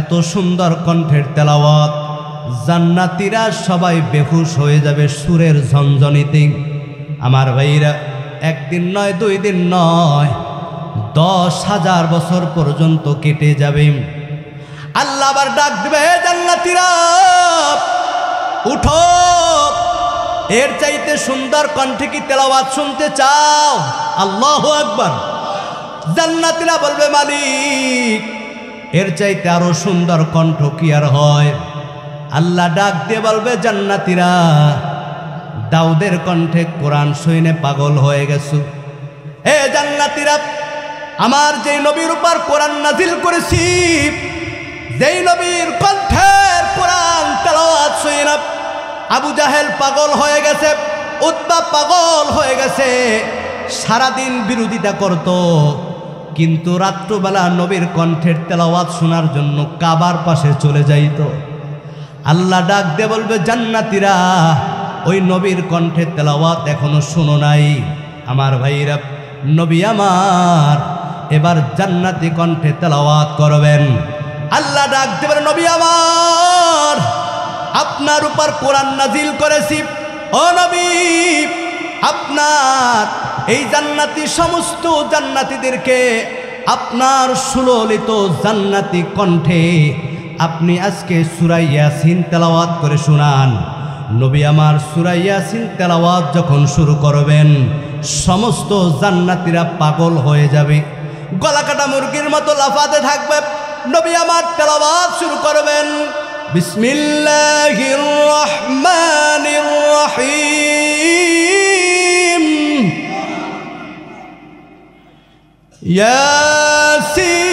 এত সুন্দর কণ্ঠের তেলাওয়াত, জান্নাতীরা সবাই বেহুশ হয়ে যাবে সুরের ঝনঝনিতে। আমার ভাইরা, একদিন নয়, 2 দিন নয়, 10,000 বছর পর্যন্ত কেটে যাবে। আল্লাহ আবার ডাক দিবে, হে জান্নাতীরা, উঠো, এর চাইতে সুন্দর কণ্ঠে কি তেলাওয়াত শুনতে চাও? আল্লাহু আকবার। জান্নাতীরা বলবে, মালিক, এর চাইতে আরো সুন্দর কণ্ঠ কি আর হয়? আল্লাহ ডাক দিয়ে বলবে, জান্নাতীরা, দাউদের কণ্ঠে কোরআন শুনে পাগল হয়ে গেছো। এ জান্নাতীরা, আমার যেই নবীর উপর কোরআন নাজিল করেছি, যেই নবীর কণ্ঠের কোরআন তেলাওয়াত শুনে আবু জাহেল পাগল হয়ে গেছে, উতবা পাগল হয়ে গেছে, সারাদিন বিরোধিতা করত, কিন্তু রাত্রবেলা নবীর কণ্ঠের তেলাওয়াত শোনার জন্য কাবার পাশে চলে যাইত। আল্লাহ ডাক দিয়ে বলবে, জান্নাতীরা, ওই নবীর কণ্ঠের তেলাওয়াত এখনো শোনো নাই। আমার ভাইরা, নবী আমার এবার জান্নাতি কণ্ঠে তেলাওয়াত করবেন। আল্লাহ ডাক দিয়ে বলে, নবী আমার, আপনার উপর কোরআন নাজিল করেছি, ও নবী, আপনার এই জান্নাতি সমস্ত জান্নাতীদেরকে আপনার সুললিত জান্নাতি কণ্ঠে আপনি আজকে সূরা ইয়াসিন তেলাওয়াত করে শোনান। নবী আমার সূরা ইয়াসিন তেলাওয়াত যখন শুরু করবেন, সমস্ত জান্নাতীরা পাগল হয়ে যাবে, গলা কাটা মুরগির মতো লাফাতে থাকবে। নবী আমার তেলাওয়াত শুরু করবেন, বিসমিল্লাহির রহমানির রহিম, ইয়াসিন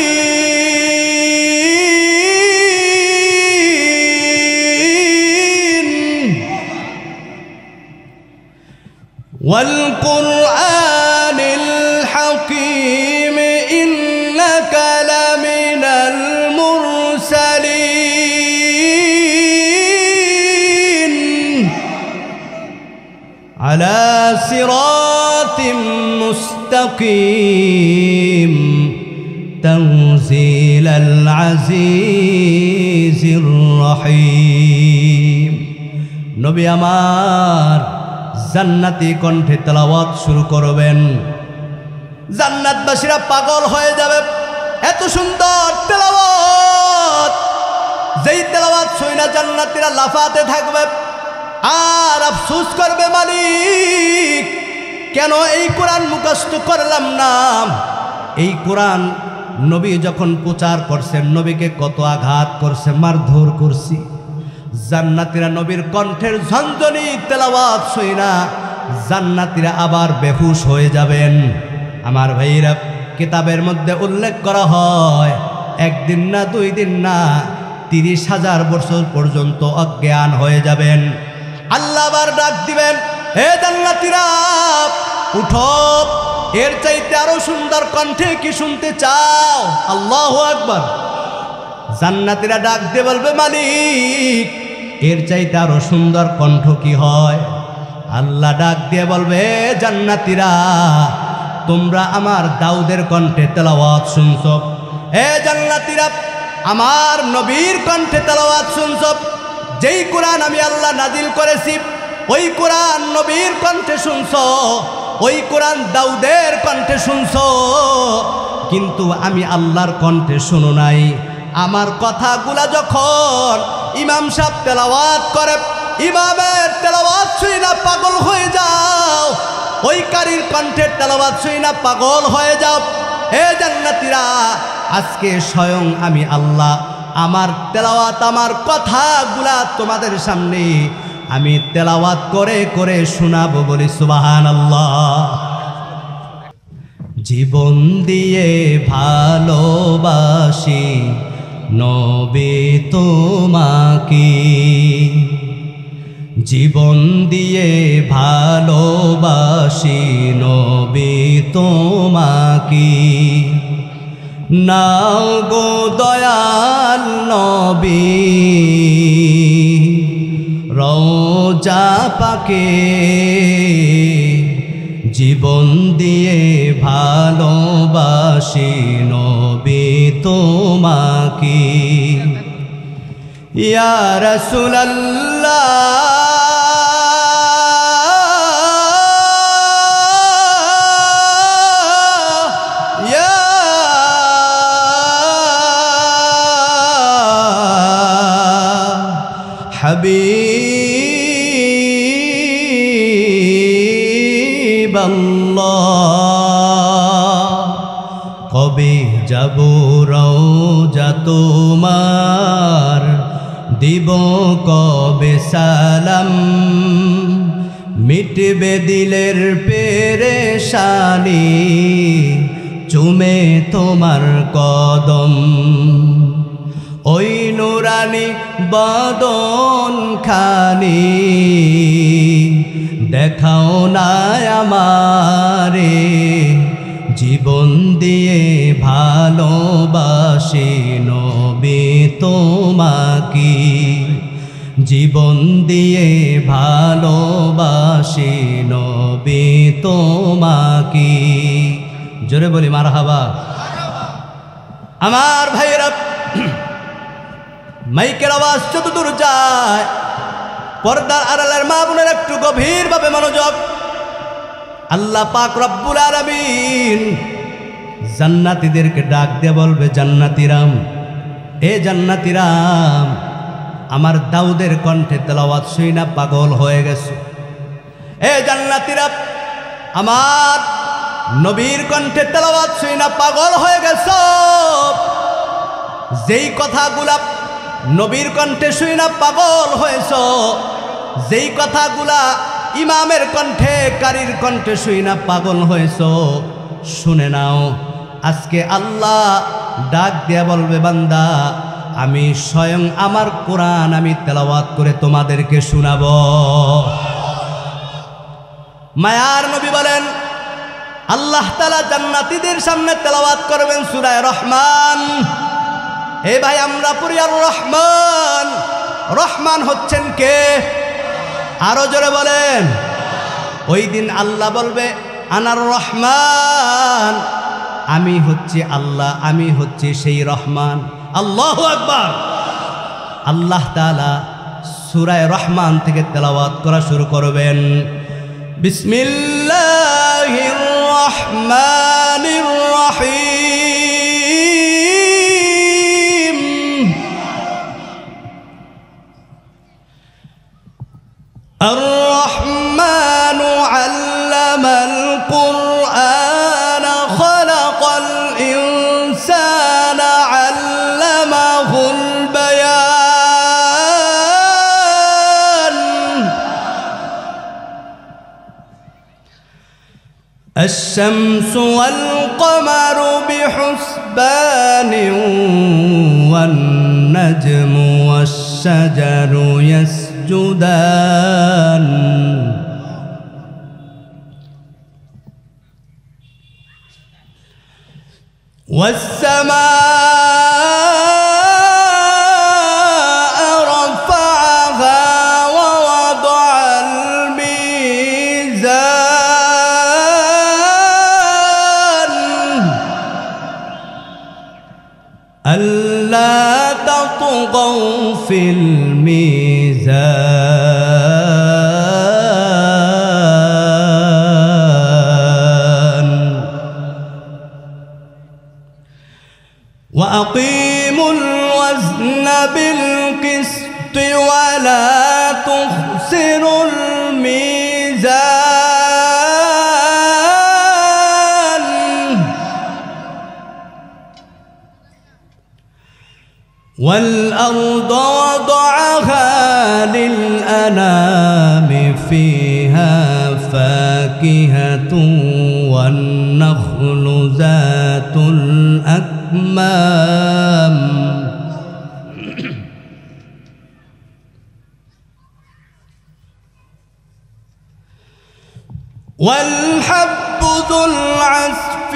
والقرآن الحكيم إنك لمن المرسلين على صراط مستقيم تنزيل العزيز الرحيم নবী আমার জান্নাতি কণ্ঠে তেলাওয়াত শুরু করবেন, জান্নাতবাসীরা পাগল হয়ে যাবে। এত সুন্দর তেলাওয়াত, যেই তেলাওয়াত শুনে জান্নাতীরা লাফাতে থাকবে আর আফসোস করবে, মালিক কেন এই কোরআন মুখস্থ করলাম না। এই কোরআন নবী যখন প্রচার করছেন, নবীকে কত আঘাত করছে, মারধর করছি। জান্নাতীরা নবীর কণ্ঠের ঝনঝনি তেলাওয়াত শুনা জান্নাতীরা আবার বেহুশ হয়ে যাবেন। আমার ভাইরা, কিতাবের মধ্যে উল্লেখ করা হয় একদিন না, 2 দিন না, 30,000 বছর পর্যন্ত অজ্ঞান হয়ে যাবেন। আল্লাহ আবার ডাক দিবেন, হে জান্নাতীরা উঠো, এর চাইতে আরো সুন্দর কণ্ঠে কি শুনতে চাও? আল্লাহু আকবার। জান্নাতীরা ডাক দিয়ে বলবে, মালিক এর চাইতে আরো সুন্দর কণ্ঠ কি হয়? আল্লাহ ডাক দিয়ে বলবে, জান্নাতীরা তোমরা আমার দাউদের কণ্ঠে তেলাওয়াত শুনছ, হে জান্নাতীরা আমার নবীর কণ্ঠে তেলাওয়াত শুনছ। যেই কোরআন আমি আল্লাহ নাজিল করেছি ওই কোরআন নবীর কণ্ঠে শুনছ, ওই কোরআন দাউদের কণ্ঠে শুনছ, কিন্তু আমি আল্লাহর কণ্ঠে শুনো নাই। আমার কথাগুলা যখন ইমাম সাহেব তেলাওয়াত করে, ইমামের তেলাওয়াত শুই না পাগল হয়ে যাও, ওই কারীর কণ্ঠের তেলাওয়াত শুই না পাগল হয়ে যাও। হে জান্নাতীরা আজকে স্বয়ং আমি আল্লাহ আমার তেলাওয়াত, আমার কথাগুলা তোমাদের সামনে আমি তেলাওয়াত করে করে শোনাবো, বলি সুবহানাল্লাহ। জীবন দিয়ে ভালোবাসি নবী তোমাকে, জীবন দিয়ে ভালোবাসি নবী তোমাকে। নাও গো দয়াল নবী রওজা পাকে, জীবন দিয়ে ভালোবাসি নবী তোমাকে। ইয়া রাসূলুল্লাহ ইয়া হাবিবাল্লাহ, কবে যাব রওজা তোমার, দিব কবে সালাম, মিটবে দিলের পেরেশানি, চুমে তোমার কদম। ওই নুরানি বদন খানি দেখাও না আমারে, জীবন দিয়ে ভালোবাসি নবী তোমাকে, জীবন দিয়ে ভালোবাসি নবী তোমাকে। জোরে বলি মারহাবা। আমার ভাইয়েরা, মাইকের আওয়াজ যতদূর যায়, পর্দার আড়ালের মা বোনের একটু গভীরভাবে মনোযোগ। আল্লাহ পাক রব্বুল আলামিন জান্নাতীদেরকে ডাক দিয়ে বলবে, জান্নাতীরাম, এ জান্নাতীরাম আমার দাউদের কণ্ঠে তেলাওয়াত শুইনা পাগল হয়ে গেছে। এ জান্নাতীরা আমার নবীর কণ্ঠে তেলাওয়াত শুইনা পাগল হয়ে গেছে। যেই কথাগুলা নবীর কণ্ঠে শুইনা পাগল হয়েছ, যেই কথাগুলা ইমামের কণ্ঠে, কারীর কণ্ঠে শুইনা পাগল হয়েছ, শুনে নাও। আজকে আল্লাহ ডাক দিয়া বলবে, বান্দা আমি স্বয়ং আমার কোরআন আমি তেলাওয়াত করে তোমাদেরকে শোনাবো। মায়ার নবী বলেন আল্লাহ তাআলা জান্নাতীদের সামনে তেলাওয়াত করবেন সূরা রহমান। এ ভাই আমরা পড়ি আর রহমান। রহমান হচ্ছেন কে? আরো জোরে বলেন। ওই দিন আল্লাহ বলবে আনার রহমান, আমি হচ্ছি আল্লাহ, আমি হচ্ছি সেই রহমান। আল্লাহু আকবার। আল্লাহ তাআলা সূরা রহমান থেকে তেলাওয়াত করা শুরু করবেন। বিসমিল্লাহির রহমানির রহিম। আর রহমানু আল্লামাল কুরআন খালাকাল ইনসানা আল্লামাহুল বায়ান। الشمس والقمر بحسبان والنجم والشجر يسجدان والسماء رفعها ووضع الميزان ألا تطغوا في الميزان وأقيموا الوزن بالقسط ولا تخسروا الميزان والأرض وضعها للأنام فيها فاكهة والنخل ذات الأكمام والحب ذو العصف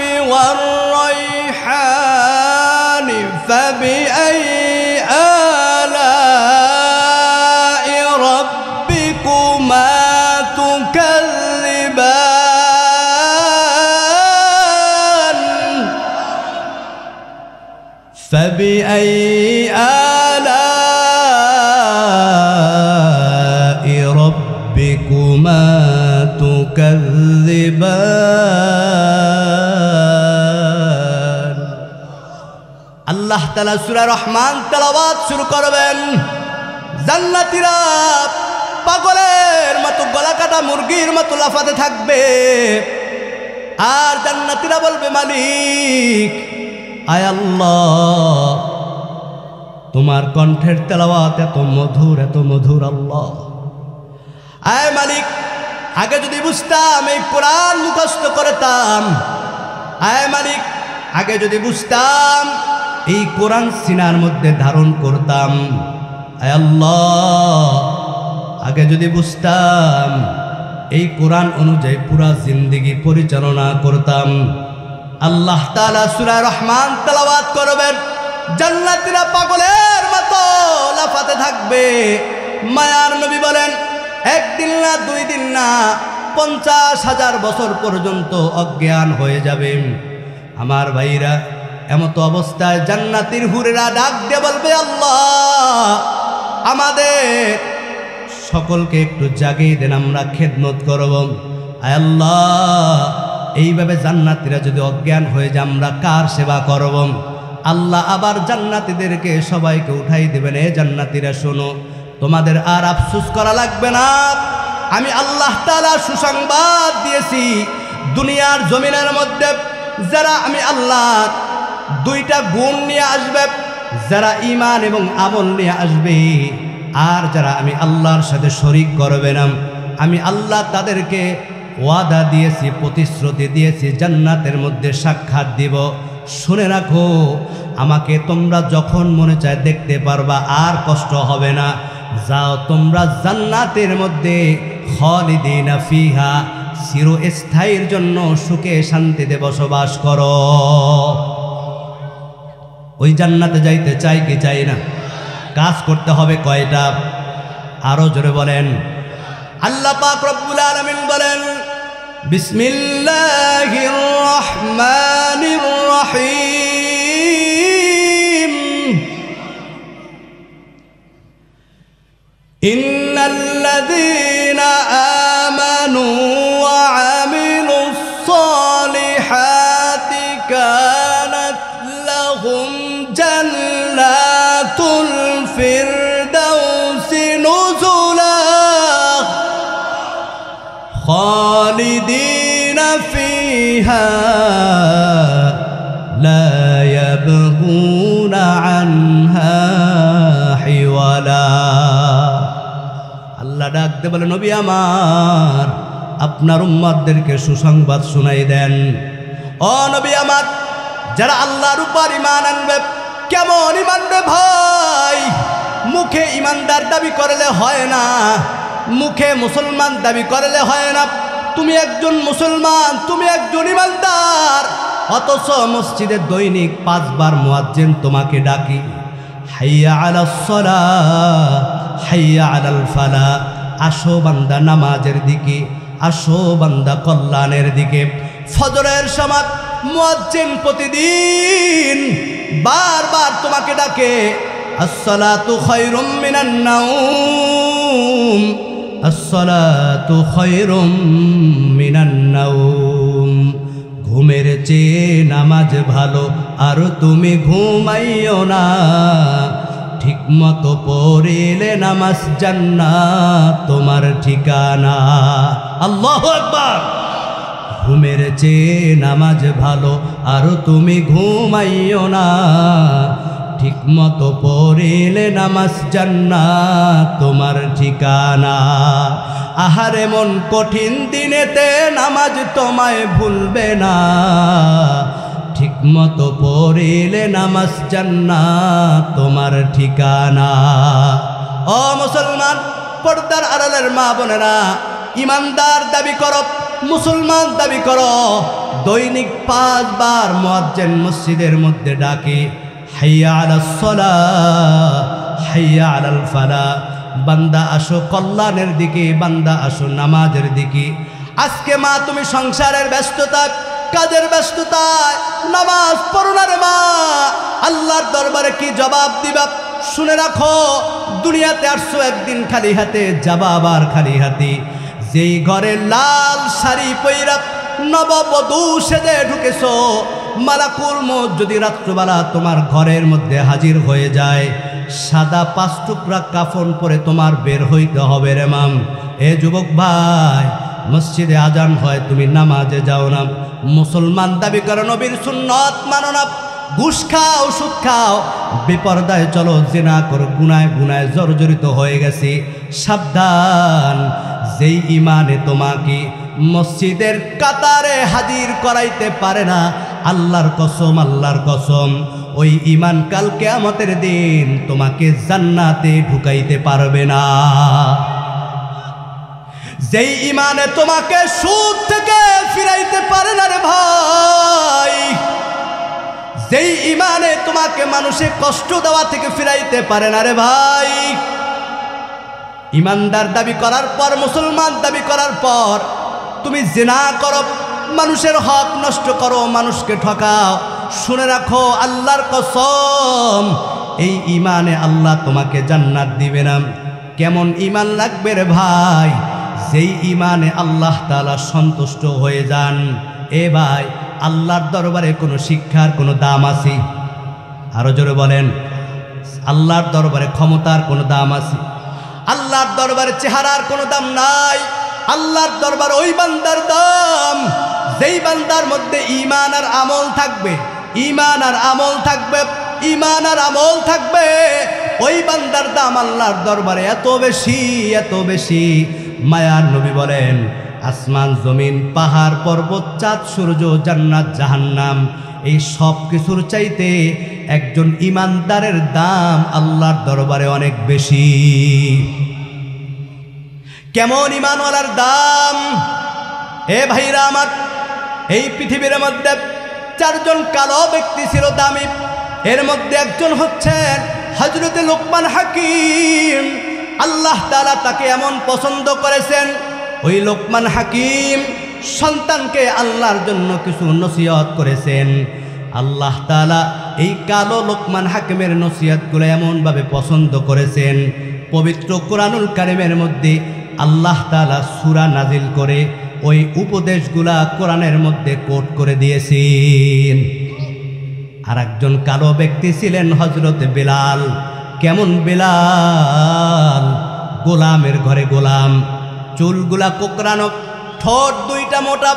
والريحان فبأي آلاء ربكما تكذبان فبأي آلاء ربكما تكذبان আল্লাহ তাআলা সূরা রহমান তেলাওয়াত শুরু করবেন। জান্নাতীরা পাগলের মতো গলা কাটা মুরগির মতো লাফাতে থাকবে আর জান্নাতীরা বলবে মালিক আয় আল্লাহ তোমার কণ্ঠের তেলাওয়াত এত মধুর আল্লাহ। আয় মালিক আগে যদি বুঝতাম এই কোরআন মুখস্থ করতাম। আয় মালিক আগে যদি বুঝতাম এই কোরআন সিনার মধ্যে ধারণ করতাম। আয় আল্লাহ আগে যদি বুঝতাম এই কোরআন অনুযায়ী পুরা জিন্দেগি পরিচালনা করতাম। আল্লাহ তাআলা সূরা রহমান তেলাওয়াত করবেন। জান্নাতীরা পাগলের মতো লাফাতে থাকবে। মায়ার নবী বলেন একদিন না দুই দিন না 50,000 বছর পর্যন্ত অজ্ঞান হয়ে যাবে। আমার ভাইরা এমত অবস্থায় জান্নাতীর হুরেরা ডাক দিয়ে বলবে আল্লাহ আমাদের সকলকে একটু জাগিয়ে দেন, আমরা খেদমত করব। আয় আল্লাহ এইভাবে জান্নাতীরা যদি অজ্ঞান হয়ে যায় আমরা কার সেবা করব? আল্লাহ আবার জান্নাতীদেরকে সবাইকে উঠাই দেবেন। এ জান্নাতীরা শোনো, তোমাদের আর আফসোস করা লাগবে না। আমি আল্লাহ তাআলা সুসংবাদ দিয়েছি দুনিয়ার জমিনের মধ্যে যারা আমি আল্লাহর দুইটা গুণ নিয়ে আসবে, যারা ঈমান এবং আমল নিয়ে আসবে আর যারা আমি আল্লাহর সাথে শরীক করবে না, আমি আল্লাহ তাদেরকে ওয়াদা দিয়েছি, প্রতিশ্রুতি দিয়েছি জান্নাতের মধ্যে সাক্ষাৎ দিব। শুনে রাখো, আমাকে তোমরা যখন মনে চায় দেখতে পারবা, আর কষ্ট হবে না। যাও তোমরা জান্নাতের মধ্যে খালিদিনা ফিহা চিরস্থায়ীর জন্য সুখে শান্তিতে বসবাস করো। ওই জান্নাতে যাইতে চাই কি চাই না? কাজ করতে হবে কয়টা? আরো জোরে বলেন। আল্লাহ পাক রব্বুল আলামিন বলেন, বিসমিল্লাহির রহমানির রহিম, ইন্নাল্লাযীনা আমানু ওয়া আমিলুস সালিহাতি কানাত লাহুম জান্নাতুল ফিরদাউসি নুজুলা খালিদিনা ফিহা লা ইয়াবগুনা আনহা হিওয়ালা। আল্লাহ ডাকতে বলে, নবী আমার, আপনার উম্মতদেরকে সুসংবাদ শুনাই দেন। ও নবী আমার, যারা আল্লাহর উপর ঈমান আনবে। কেমন ঈমান রে ভাই? মুখে ঈমানদার দাবি করলে হয় না, মুখে মুসলমান দাবি করলে হয় না। তুমি একজন মুসলমান, তুমি একজন ঈমানদার, অথচ মসজিদে দৈনিক 5 বার মুয়াজ্জিন তোমাকে ডাকি, হাইয়া আলাস সালাহ, হাইয়া আলাল ফালাহ, আসো বান্দা নামাজের দিকে, আসো বান্দা কল্যাণের দিকে। ফজরের সময় মুয়াজ্জিন প্রতিদিন বারবার তোমাকে ডাকে, আসসালাতু খায়রুম মিনান নাওম, আসসালাতু খায়রুম মিনান নাওম। ঘুমের চেয়ে নামাজ ভালো, আর তুমি ঘুমাইও না, ঠিক মতো পড়িলে নামাজ জান্নাত তোমার ঠিকানা। আল্লাহু আকবার। ঘুমের চেয়ে নামাজ ভালো, আর তুমি ঘুমাইও না, ঠিক মতো পড়িলে নামাজ জান্নাত তোমার ঠিকানা। আহারে মন কঠিন দিনেতে নামাজ তোমায় ভুলবে না, ঠিক মতো পড়িলে নামাজ জান্নাত তোমার ঠিকানা। ও মুসলমান, পর্দার আড়ালের মা বোনেরা, ঈমানদার দাবি করো, মুসলমান দাবি করো, দৈনিক 5 বার মুয়াজ্জিন মসজিদের মধ্যে ডাকে, হাইয়া আলাস সালাহ, হাইয়া আলাল ফালাহ। বান্দা আসো কল্যাণের দিকে, বান্দা আসো নামাজের দিকে। আজকে মা তুমি সংসারের ব্যস্ততা, কাজের ব্যস্ততায় নামাজ পড়ো না রে মা, আল্লাহর দরবারে কি জবাব দিবা? শুনে রাখো, দুনিয়াতে আসছো একদিন খালি হাতে, যাবা আবার খালি হাতে। যেই ঘরে লাল শাড়ি পইরা নববধূ সেজে ঢুকেছো, মালাকুল মউত যদি রাত্রবেলা তোমার ঘরের মধ্যে হাজির হয়ে যায়, সাদা 5 টুকরা কাফন পরে তোমার বের হইতে হবে রে মাম। এ যুবক ভাই, মসজিদে আজান হয়, তুমি নামাজে যাও না, মুসলমান দাবি করো, নবীর সুন্নত মানো না, ঘুষ খাও, সুদ খাও, বেপরদায় চলো, জিনা করো, গুনায় গুনায় জর্জরিত হয়ে গেছে। সাবধান, যেই ঈমানে তোমাকে মসজিদের কাতারে হাজির করাইতে পারে না, আল্লাহর কসম, আল্লাহর কসম, ওই ঈমান কাল কিয়ামতের দিন তোমাকে জান্নাতে ঢুকাইতে পারবে না। যেই ঈমানে তোমাকে সুদ থেকে ফিরাইতে পারে না রে ভাই, যেই ঈমানে তোমাকে মানুষে কষ্ট দেওয়া থেকে ফিরাইতে পারে না রে ভাই। ঈমানদার দাবি করার পর, মুসলমান দাবি করার পর তুমি জিনা করো, মানুষের হক নষ্ট করো, মানুষকে ঠকাও, শুনে রাখো আল্লাহর কসম, এই ঈমানে আল্লাহ তোমাকে জান্নাত দিবে না। কেমন ঈমান লাগবে রে ভাই? যেই ঈমানে আল্লাহ তাআলা সন্তুষ্ট হয়ে যান। এ ভাই, আল্লাহর দরবারে কোনো শিক্ষার কোনো দাম আছে? আরো জোরে বলেন। আল্লাহর দরবারে ক্ষমতার কোনো দাম আছে? আল্লাহর দরবারে চেহারার কোনো দাম নাই। আল্লাহর দরবার ওই বান্দার দাম, যেই বান্দার মধ্যে ঈমান আর আমল থাকবে, ঈমান আর আমল থাকবে, ঈমান আর আমল থাকবে, ওই বান্দার দাম আল্লাহর দরবারে এত বেশি, এত বেশি। মায়ার নবী বলেন, আসমান জমিন পাহাড় পর্বত চাঁদ সূর্য জান্নাত জাহান্নাম এই সব কিছুর চাইতে একজন ঈমানদারের দাম আল্লাহর দরবারে অনেক বেশি। কেমন ঈমানওয়ালার দাম? এ ভাইরা আমার, এই পৃথিবীর মধ্যে চারজন কালো ব্যক্তি ছিল দামি। এর মধ্যে একজন হচ্ছেন হযরতে লোকমান হাকিম। আল্লাহ তাআলা তাকে এমন পছন্দ করেছেন, ওই লোকমান হাকিম সন্তানকে আল্লাহর জন্য কিছু নসিহত করেছেন। আল্লাহ তাআলা এই কালো লোকমান হাকিমের নসিহতগুলো এমনভাবে পছন্দ করেছেন, পবিত্র কোরআনুল কারীমের মধ্যে আল্লাহ তাআলা সূরা নাজিল করে ওই উপদেশগুলা কোরআনের মধ্যে কোট করে দিয়েছেন। আর একজন কালো ব্যক্তি ছিলেন হযরত বেলাল। কেমন বেলাল? গোলামের ঘরে গোলাম, চুলগুলা কোকড়ানো, ঠোঁট দুইটা মোটা,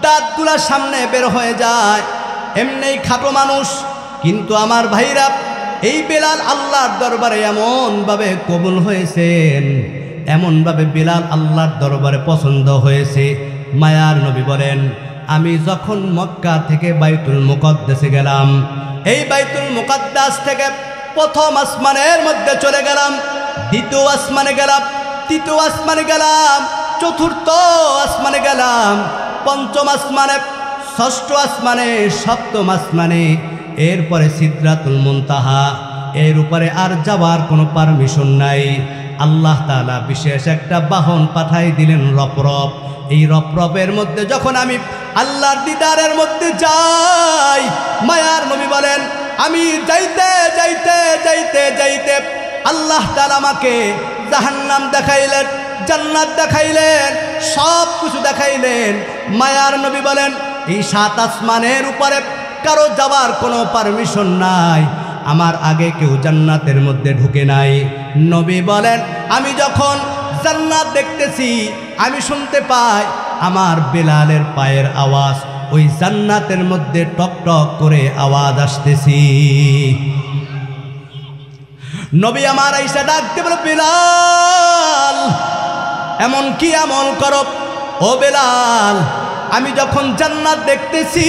দাঁতগুলা সামনে বের হয়ে যায়, এমনি খাটো মানুষ। কিন্তু আমার ভাইরা, এই বেলাল আল্লাহর দরবারে এমনভাবে কবুল হয়েছেন, এমনভাবে বেলাল আল্লাহর দরবারে পছন্দ হয়েছে। মায়ার নবী বলেন, আমি যখন মক্কা থেকে বাইতুল মুকদ্দাসে গেলাম, এই বাইতুল মুকদ্দাস থেকে প্রথম আসমানের মধ্যে চলে গেলাম, দ্বিতীয় আসমানে গেলাম, তৃতীয় আসমানে গেলাম, চতুর্থ আসমানে গেলাম, পঞ্চম আসমানে, ষষ্ঠ আসমানে, সপ্তম আসমানে, এরপরে সিদরাতুল মুনতাহা। এর উপরে আর যাওয়ার কোনো পারমিশন নাই। আল্লাহ তাআলা বিশেষ একটা বাহন পাঠাই দিলেন, রপরপ। এই রপরপের মধ্যে যখন আমি আল্লাহর দিদারের মধ্যে যাই, মায়ার নবী বলেন, আমি যাইতে যাইতে যাইতে যাইতে আল্লাহ তাআলা আমাকে জাহান্নাম দেখাইলেন, জান্নাত দেখাইলেন, সব কিছু দেখাইলেন। মায়ার নবী বলেন, এই সাত আসমানের উপরে কারো যাওয়ার কোনো পারমিশন নাই, আমার আগে কেউ জান্নাতের মধ্যে ঢুকে নাই। নবী বলেন, আমি যখন জান্নাত দেখতেছি, আমি শুনতে পাই আমার বেলালের পায়ের আওয়াজ, ওই জান্নাতের মধ্যে টক টক করে আওয়াজ আসতেছি। নবী আমার আইসা ডাকতে বলে, বেলাল এমন কি আমল করো? ও বেলাল, আমি যখন জান্নাত দেখতেছি,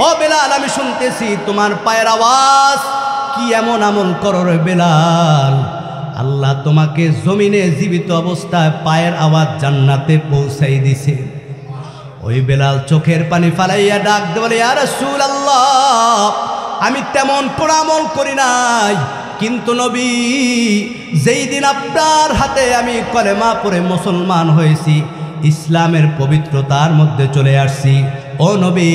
ও বেলাল আমি শুনতেছি তোমার পায়ের আওয়াজ, কি এমন আমল করো রে বেলাল? আল্লাহ তোমাকে জমিনে জীবিত অবস্থায় পায়ের আওয়াজ জান্নাতে পৌঁছাই দিছে। ওই বেলাল চোখের পানি ফালাইয়া ডাক দে বলে, ইয়া রাসূলুল্লাহ, আমি তেমন কোনো আমল করি নাই, কিন্তু নবী, যেই দিন আপনার হাতে আমি কলেমা পড়ে মুসলমান হয়েছি, ইসলামের পবিত্রতার মধ্যে চলে আসছি, ও নবী,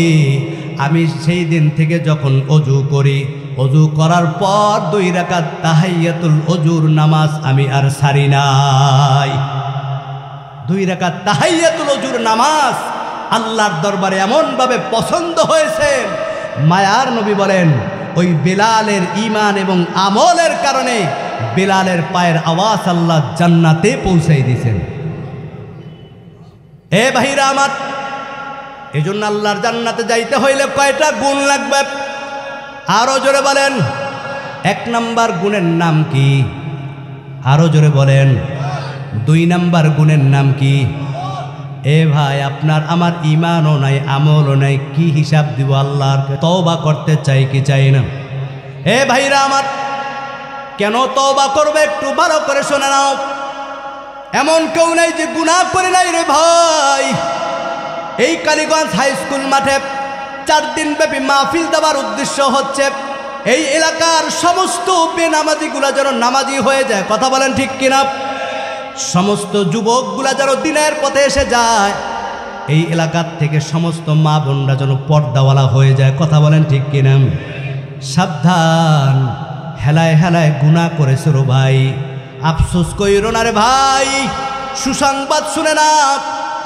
আমি সেই দিন থেকে যখন অজু করি, অজু করার পর 2 রাকাত তাহিয়াতুল অজুর নামাজ আমি আর ছাড়ি নাই। 2 রাকাত তাহিয়াতুল অজুর নামাজ আল্লাহর দরবারে এমনভাবে পছন্দ হয়েছে। মায়ার নবী বলেন, ওই বেলালের ঈমান এবং আমলের কারণে বেলালের পায়ের আওয়াজ আল্লাহ জান্নাতে পৌঁছাই দিয়েছেন। এ ভাইরা আমার, এজন্য আল্লাহর জান্নাতে যাইতে হইলে কয়টা গুণ লাগবে? আরো জোরে বলেন। 1 নাম্বার গুণের নাম কি? আরো জোরে বলেন। 2 নাম্বার গুণের নাম কি? এ ভাই, আপনার আমার ঈমানও নাই, আমলও নাই, কি হিসাব দিব আল্লাহর? তওবা করতে চাই কি চাই না? এ ভাইরা আমার, কেন তওবা করবে একটু ভালো করে শুনে নাও। এমন কেউ নাই যে গুনাহ করে নাই রে ভাই। এই কালীগঞ্জ হাই স্কুল মাঠে 4 দিন ব্যাপী মাহফিল দেওয়ার উদ্দেশ্য হচ্ছে এই এলাকার সমস্ত বেনামাজিগুলা যেন নামাজি হয়ে যায়। কথা বলেন ঠিক কিনা? সমস্ত যুবকগুলা যেন দিনের পথে এসে যায়, এই এলাকার থেকে সমস্ত মা বোনরা যেন পর্দাওয়ালা হয়ে যায়। কথা বলেন ঠিক কিনা? সাবধান, হেলায় হেলায় গুনাহ করেছ রে ভাই, আফসোস কইরো না রে ভাই। সুসংবাদ শুনে না,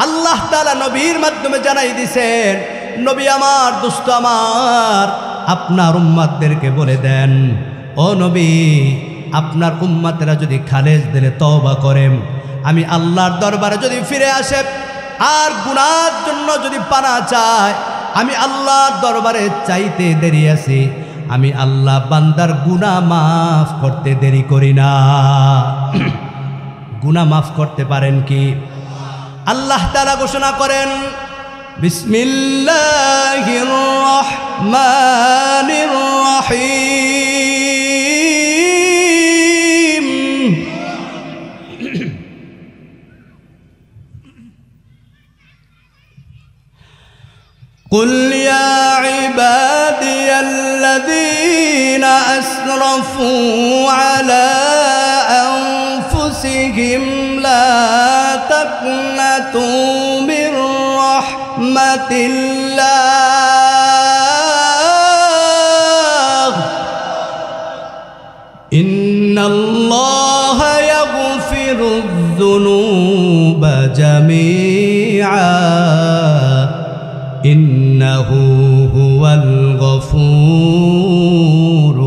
আল্লাহ তাআলা নবীর মাধ্যমে জানাই দিছেন, নবী আমার, দোস্ত আমার, আপনার উম্মতদেরকে বলে দেন, ও নবী, আপনার উম্মতেরা যদি খালেজ দিলে তওবা করেন, আমি আল্লাহর দরবারে যদি ফিরে আসে আর গুনার জন্য যদি পানা চায়, আমি আল্লাহর দরবারে চাইতে দেরি আছি, আমি আল্লাহ বান্দার গুনাহ মাফ করতে দেরি করি না। গুনাহ মাফ করতে পারেন কি? আল্লাহ তাআলা ঘোষণা করেন, বিসমিল্লাহির রহমানির রহিম। قل يا عبادي الذين أسرفوا على أنفسهم لا تقنطوا من رحمة الله إن الله يغفر الذنوب جميعا إنه هو الغفور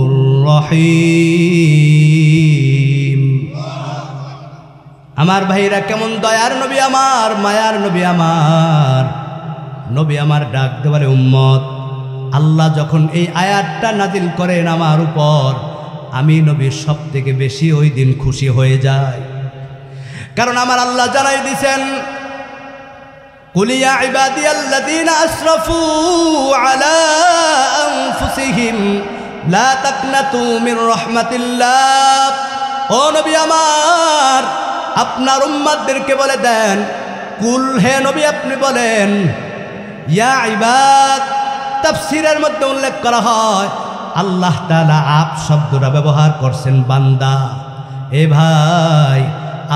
الرحيم আমার ভাইরা কেমন দয়ার নবী আমার, মায়ার নবী আমার। নবী আমার ডাক দেবারে উম্মত, আল্লাহ যখন এই আয়াতটা নাজিল করেন আমার উপর, আমি নবী সব থেকে বেশি ওই দিন খুশি হয়ে যায়। কারণ আমার আল্লাহ জানাই দিয়েছেন, কুল ইয়া ইবাদিয়াল্লাযীনা আসরাফু আলা আনফুসিহিম লা তাকনাতু মির রাহমাতিল্লাহ। ও নবী আমার, আপনার উম্মতদেরকে বলে দেন, কুল, হে নবী আপনি বলেন, ইয়া ইবাদ, তাফসীরের মধ্যে উল্লেখ করা হয় আল্লাহ তাআলা আপ শব্দটা ব্যবহার করছেন বান্দা। এ ভাই,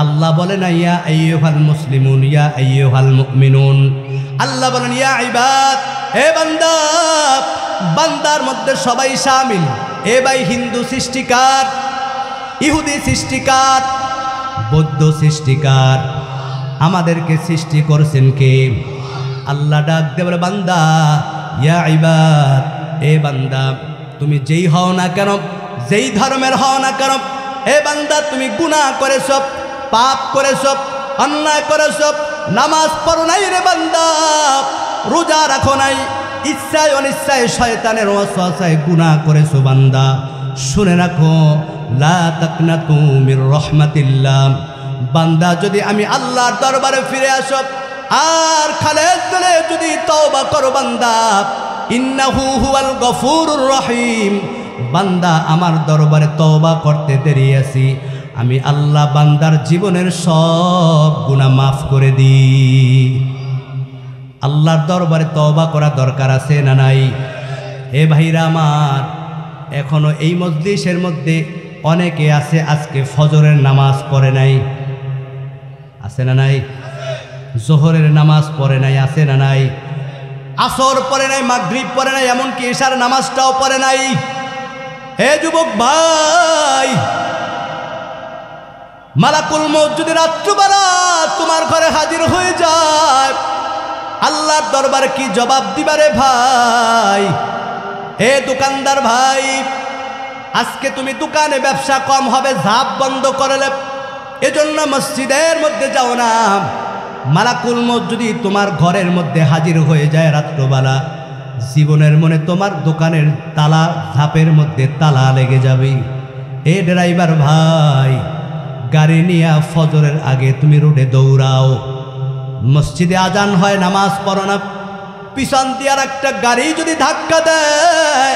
আল্লাহ বলেন ইয়া আইয়ুহাল মুসলিমুন, ইয়া আইয়ুহাল মুমিনুন। আল্লাহ বলেন ইয়া ইবাদ, হে বান্দা। বান্দার মধ্যে সবাই শামিল। এ ভাই, হিন্দু সৃষ্টিকার, ইহুদি সৃষ্টিকার, বৌদ্ধ সৃষ্টিকার, আমাদেরকে সৃষ্টি করেছেন কে? আল্লাহ ডাক দে বলে, বান্দা, ইয়া ইবাদ, এ বান্দা, তুমি যেই হও না কেন, যেই ধর্মের হও না কেন, এ বান্দা তুমি গুনাহ করেছ, পাপ করেছ, অন্যায় করেছ, নামাজ পড়ো নাই রে বান্দা, রোজা রাখো নাই, ইচ্ছায় অনিচ্ছায় শয়তানের ওয়াসওয়াসায় গুনাহ করেছ বান্দা, শুনে রাখো, লা তাকনাতু মির রাহমাতিল্লাহ। বান্দা, যদি আমি আল্লাহর দরবারে ফিরে আসো আর খালেদ দিলে যদি তওবা করো বান্দা, ইন্নাহু হুয়াল গফুরুর রহিম। বান্দা, আমার দরবারে তওবা করতে দেরি আছি, আমি আল্লাহ বান্দার জীবনের সব গুনাহ মাফ করে দিই। আল্লাহর দরবারে তওবা করা দরকার আছে না নাই? এ ভাইরা আমার, এখনো এই মজলিসের মধ্যে অনেকে আছে আজকে ফজরের নামাজ পড়ে নাই, আছে না নাই? জোহরের নামাজ পড়ে নাই, আছে না নাই? আসর পড়ে নাই, মাগরিব পড়ে নাই, এমনকি ইশার নামাজটাও পড়ে নাই। হে যুবক ভাই, মালাকুল মউত যদি রাত্রিবেলা তোমার ঘরে হাজির হয়ে যায়, আল্লাহর দরবারে কি জবাব দিবারে ভাই? হে দোকানদার ভাই, আজকে তুমি দোকানে ব্যবসা কম হবে, ঝাপ বন্ধ করলে, এজন্য মসজিদের মধ্যে যাও না। মালাকুল মউত যদি তোমার ঘরের মধ্যে হাজির হয়ে যায় রাত্রবেলা, জীবনের মনে তোমার দোকানের তালা, ঝাপের মধ্যে তালা লেগে যাবে। এ ড্রাইভার ভাই, গাড়ি নিয়ে ফজরের আগে তুমি রোডে দৌড়াও, মসজিদে আজান হয়, নামাজ পড়ো না, পিছন দিয়ে একটা গাড়ি যদি ধাক্কা দেয়,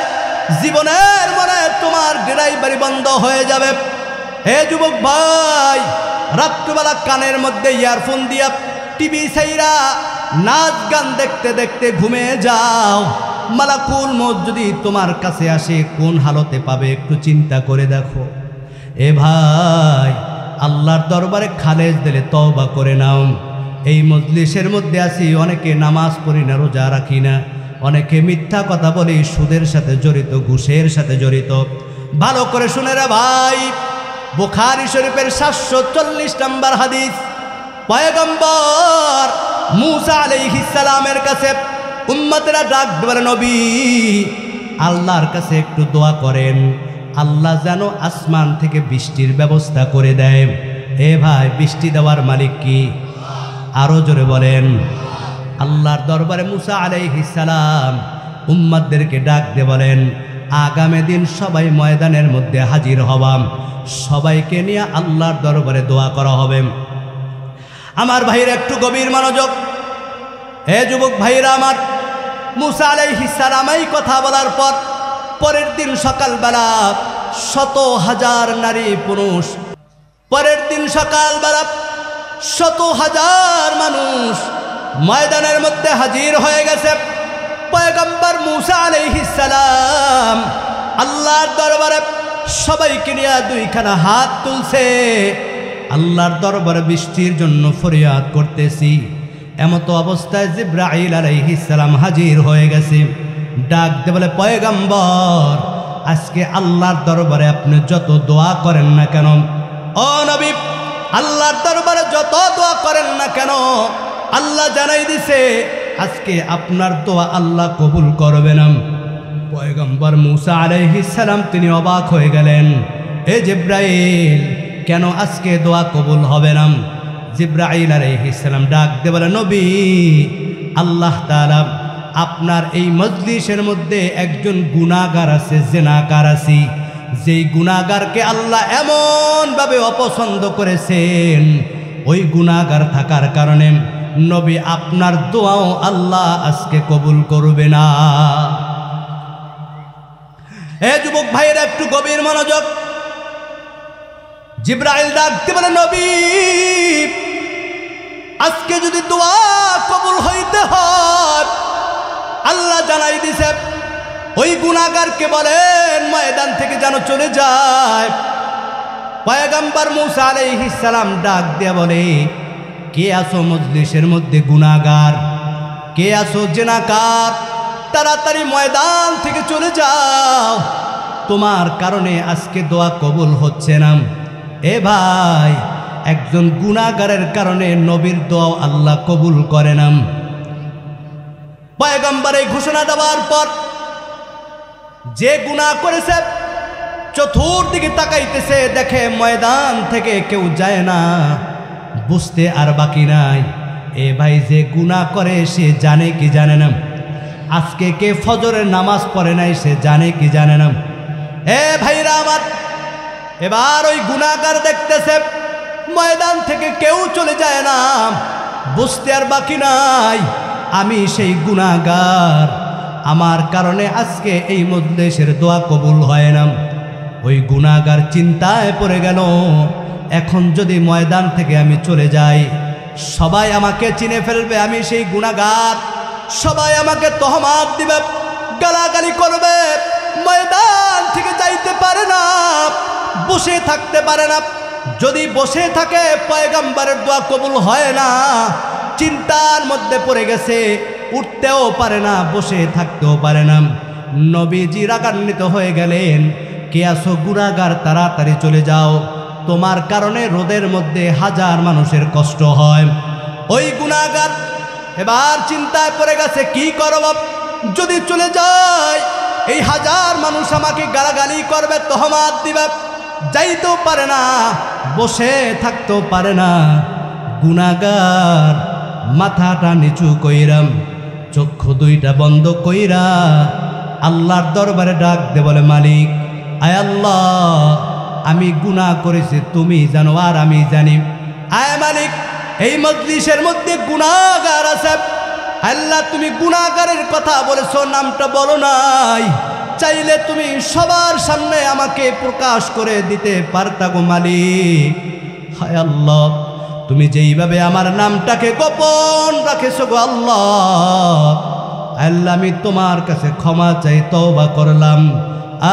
জীবনের মনে তোমার ড্রাইভারি বন্ধ হয়ে যাবে। হে যুবক ভাই, রাত্রিবেলা কানের মধ্যে ইয়ারফোন দিয়া টিভি ছাইরা নাচ গান দেখতে দেখতে ঘুমিয়ে যাও, মালাকুল মউত যদি তোমার কাছে আসে কোন হালতে পাবে একটু চিন্তা করে দেখো। এ ভাই, আল্লাহর দরবারে খালেজ দিলে তওবা করে নাও। এই মজলিসের মধ্যে আছি, অনেকে নামাজ পড়ি না, রোজা রাখি না, অনেকে মিথ্যা কথা বলি, সুদের সাথে জড়িত, ঘুষের সাথে জড়িত। ভালো করে শুনে রে ভাই, বুখারী শরীফের 740 নম্বর হাদিস, পয়গম্বর মূসা আলাইহিস সালামের কাছে উম্মতেরা ডাক দেবার, নবী আল্লাহর কাছে একটু দোয়া করেন, আল্লাহ যেন আসমান থেকে বৃষ্টির ব্যবস্থা করে দেয়। এ ভাই, বৃষ্টি দেওয়ার মালিক কি? আরো জোরে বলেন। আল্লাহর দরবারে মূসা আলাইহিস সালাম উম্মতদেরকে ডাক দিয়ে বলেন, আগামী দিন সবাই ময়দানের মধ্যে হাজির হবাম, সবাইকে নিয়ে আল্লাহর দরবারে দোয়া করা হবে। আমার ভাইরা একটু গভীর মনোযোগ। হে যুবক ভাইরা আমার, মূসা আলাইহিস সালাম এই কথা বলার পর পরের দিন সকালবেলা 100,000 নারী পুরুষ, পরের দিন সকালবেলা 100,000 মানুষ ময়দানের মধ্যে হাজির হয়ে গেছে। পয়গম্বর মূসা আলাইহিস সালাম আল্লাহর দরবারে সবাইকে নিয়ে দুইখানা হাত তুলছে, আল্লাহর দরবারে বৃষ্টির জন্য ফরিয়াদ করতেছি। এমতো অবস্থায় জিবরাইল আলাইহিস সালাম হাজির হয়ে গেছে। ডাক দিয়ে বলে, পয়গম্বর, আজকে আল্লাহর দরবারে আপনি যত দোয়া করেন না কেন, ও নবী, আল্লাহর দরবারে যত দোয়া করেন না কেন, আল্লাহ জানাই দিছে আজকে আপনার দোয়া আল্লাহ কবুল করবে না। পয়গম্বর মূসা আলাইহিস সালাম তিনি অবাক হয়ে গেলেন, এ জিবরাইল, কেন আজকে দোয়া কবুল হবে না? জিবরাইল আলাইহিস সালাম ডাক দিয়ে বলে, নবী, আল্লাহ তাআলা আপনার এই মজলিসের মধ্যে একজন গুনাহগার আছে, জিনাকার আছে, যেই গুনাহগারকে আল্লাহ এমনভাবে অপছন্দ করেছেন, ওই গুনাহগার থাকার কারণে নবী আপনার দোয়াও আল্লাহ আজকে কবুল করবে না। এ যুবক ভাইয়েরা একটু গভীর মনোযোগ। জিবরাইল ডাকতে বলে, নবী, আজকে যদি দোয়া কবুল হইতে হয়, আল্লাহ জানাই দিছে ওই গুনাহগারকে বলেন ময়দান থেকে যেন চলে যায়। পয়গম্বর মূসা আলাইহিস সালাম ডাক দিয়ে বলে, কে আছো মজলিসের মধ্যে গুনাহগার, কে আছো জিনাকার, তাড়াতাড়ি ময়দান থেকে চলে যাও, তোমার কারণে আজকে দোয়া কবুল হচ্ছে না। এ ভাই, একজন গুনাহগারের কারণে নবীর দোয়া আল্লাহ কবুল করে না। পয়গম্বর এই ঘোষণা দেওয়ার পর যে গুনাহ করেছে চতুর্দিকে তাকাইতেছে, দেখে ময়দান থেকে কেউ যায় না, বুঝতে আর বাকি নাই, এ ভাই যে গুনাহ করে সে জানে কি জানে না, আজকে কে ফজরের নামাজ পড়ে নাই সে জানে কি জানে না। এ ভাইরা আমার, এবার ওই গুনাহগার দেখতেছে ময়দান থেকে কেউ চলে যায় না, বুঝতে আর বাকি নাই, আমি সেই গুনাহগার, আমার কারণে আজকে এই মজলিসের দোয়া কবুল হয় না। ওই গুনাহগার চিন্তায় পড়ে গেল, এখন যদি ময়দান থেকে আমি চলে যাই, সবাই আমাকে চিনে ফেলবে, আমি সেই গুনাহগার, সবাই আমাকে তহমাত দিবে, গালাগালি করবে, ময়দান থেকে যাইতে পারে না, বসে থাকতে পারে না, যদি বসে থাকে পয়গম্বরের দোয়া কবুল হয় না। চিন্তার মধ্যে পড়ে গেছে, উঠতেও পারে না, বসে থাকতেও পারে না। নবীজি রাগান্বিত হয়ে গেলেন, কে আছো গুনাহগার, তাড়াতাড়ি চলে যাও, তোমার কারণে রোদের মধ্যে হাজার মানুষের কষ্ট হয়। ওই গুনাহগার এবার চিন্তায় পড়ে গেছে, কি করব, যদি চলে যায় এই হাজার মানুষ আমাকে গালাগালি করবে, তহমাত দিবে, যাইতেও পারে না, বসে থাকতেও পারে না। গুনাহগার মাথাটা নিচু কইরাম, চক্ষু দুইটা বন্ধ কইরা আল্লাহর দরবারে ডাক দে বলে, মালিক, আয় আল্লাহ, আমি গুনাহ করেছি, তুমি জানো আর আমি জানি। আয় মালিক, এই মজলিসের মধ্যে গুনাহগার আছে, আল্লাহ তুমি গুনাহগারের কথা বলেছো, নামটা বলো নাই, চাইলে তুমি সবার সামনে আমাকে প্রকাশ করে দিতে পারতা গো মালিক। হায় আল্লাহ, তুমি যেইভাবে আমার নামটাকে গোপন রাখেছো গো আল্লাহ, আল্লাহ আমি তোমার কাছে ক্ষমা চাই, তওবা করলাম,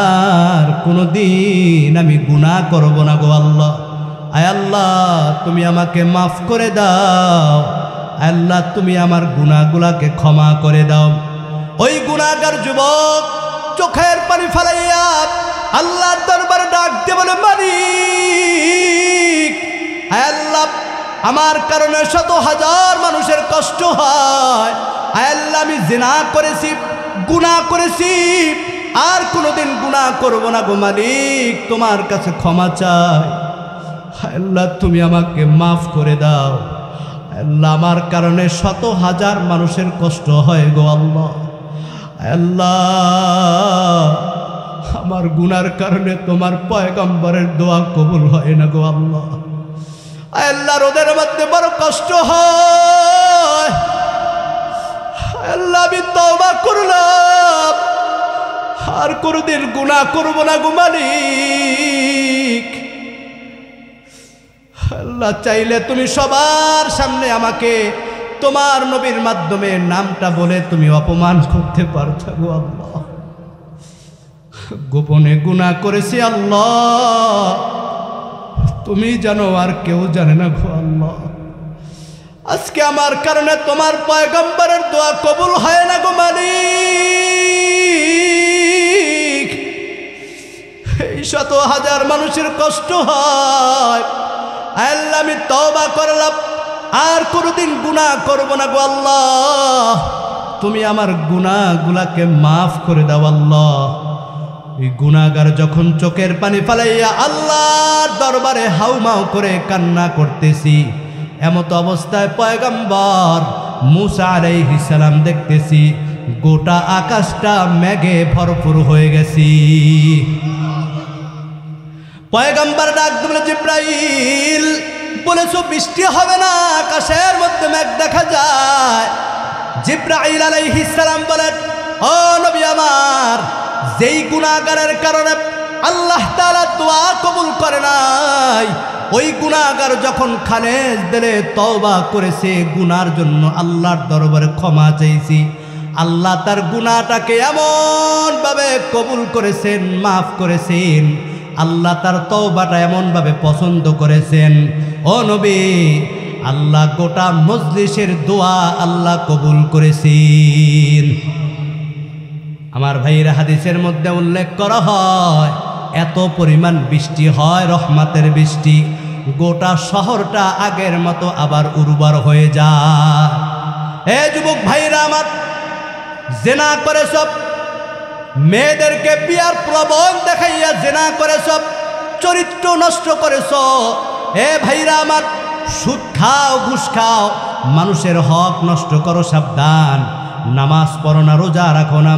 আর কোনোদিন আমি গুনাহ করব না গো আল্লাহ। আয় আল্লাহ, তুমি আমাকে মাফ করে দাও, আল্লাহ তুমি আমার গুনাহগুলাকে ক্ষমা করে দাও। ওই গুনাহগার যুবক চোখের পানি ফেলাইয়া আল্লাহর দরবারে ডাক দিয়ে বলে, মালিক, আয় আল্লাহ, আমার কারণে শত হাজার মানুষের কষ্ট হয়, আয় আল্লাহ আমি জিনা করেছি, গুনাহ করেছি, আর কোনোদিন গুনাহ করব না গো মালিক, তোমার কাছে ক্ষমা চাই, আল্লাহ তুমি আমাকে মাফ করে দাও। আল্লাহ আমার কারণে শত হাজার মানুষের কষ্ট হয় গো আল্লাহ, আল্লাহ আমার গুনার কারণে তোমার পয়গম্বরের দোয়া কবুল হয় না গো আল্লাহ। আল্লাহ রোদের মধ্যে বড় কষ্ট হয়, আল্লাহ আমি তওবা করলাম, আর কোনোদিন গুনাহ করব না গো মালিক। আল্লাহ চাইলে তুমি সবার সামনে আমাকে তোমার নবীর মাধ্যমে নামটা বলে তুমি অপমান করতে পারছো গো আল্লাহ। গোপনে গুনাহ করেছি আল্লাহ, তুমি জানো, আর কেউ জানে না গো আল্লাহ। আজকে আমার কারণে তোমার পয়গম্বরের দোয়া কবুল হয় না গো মালিক। এই শত হাজার মানুষের কষ্ট হয়। আল্লাহ আমি তওবা করলাম, আর কোনোদিন গুনাহ করব না গো আল্লাহ। তুমি আমার গুনাহগুলাকে মাফ করে দাও আল্লাহ। এই গুনাহগার যখন চোখের পানি ফালাইয়া আল্লাহর দরবারে হাউমাউ করে কান্না করতেছি, এমত অবস্থায় পয়গম্বর মুসা আলাইহিস সালাম দেখতেছি গোটা আকাশটা মেঘে ভরপুর হয়ে গেছি। পয়গম্বর ডাক দিল, জিব্রাইল বলেছো বৃষ্টি হবে না, আকাশের মধ্যে মেঘ দেখা যায়। জিব্রাইল আলাইহিস সালাম বলেন, ও নবী আমার, যেই গুনাহগারের কারণে আল্লাহ তাআলা দোয়া কবুল করে নাই, ওই গুনাহগার যখন খালেস দিলে তওবা করেছে, গুনার জন্য আল্লাহর দরবারে ক্ষমা চাইছি, আল্লাহ তার গুনাহটাকে এমনভাবে কবুল করেছেন, মাফ করেছেন। আল্লাহ তার তওবাটা এমনভাবে পছন্দ করেছেন, ও নবী, আল্লাহ গোটা মজলিসের দোয়া আল্লাহ কবুল করেছেন। আমার ভাইয়ের হাদিসের মধ্যে উল্লেখ করা হয়, এত পরিমাণ বৃষ্টি হয়, রহমতের বৃষ্টি, গোটা শহরটা আগের মতো আবার উর্বর হয়ে যায়। এ যুবক ভাইরা আমার, জেনা করে সব মেয়েদেরকে বিয়ার প্রলোভন দেখাইয়া জেনা করে সব চরিত্র নষ্ট করেছ। এ ভাইরা আমার, সুদ খাও, ঘুষ খাও, মানুষের হক নষ্ট করো, সাবধান। নামাজ পড়ো না, রোজা রাখো না,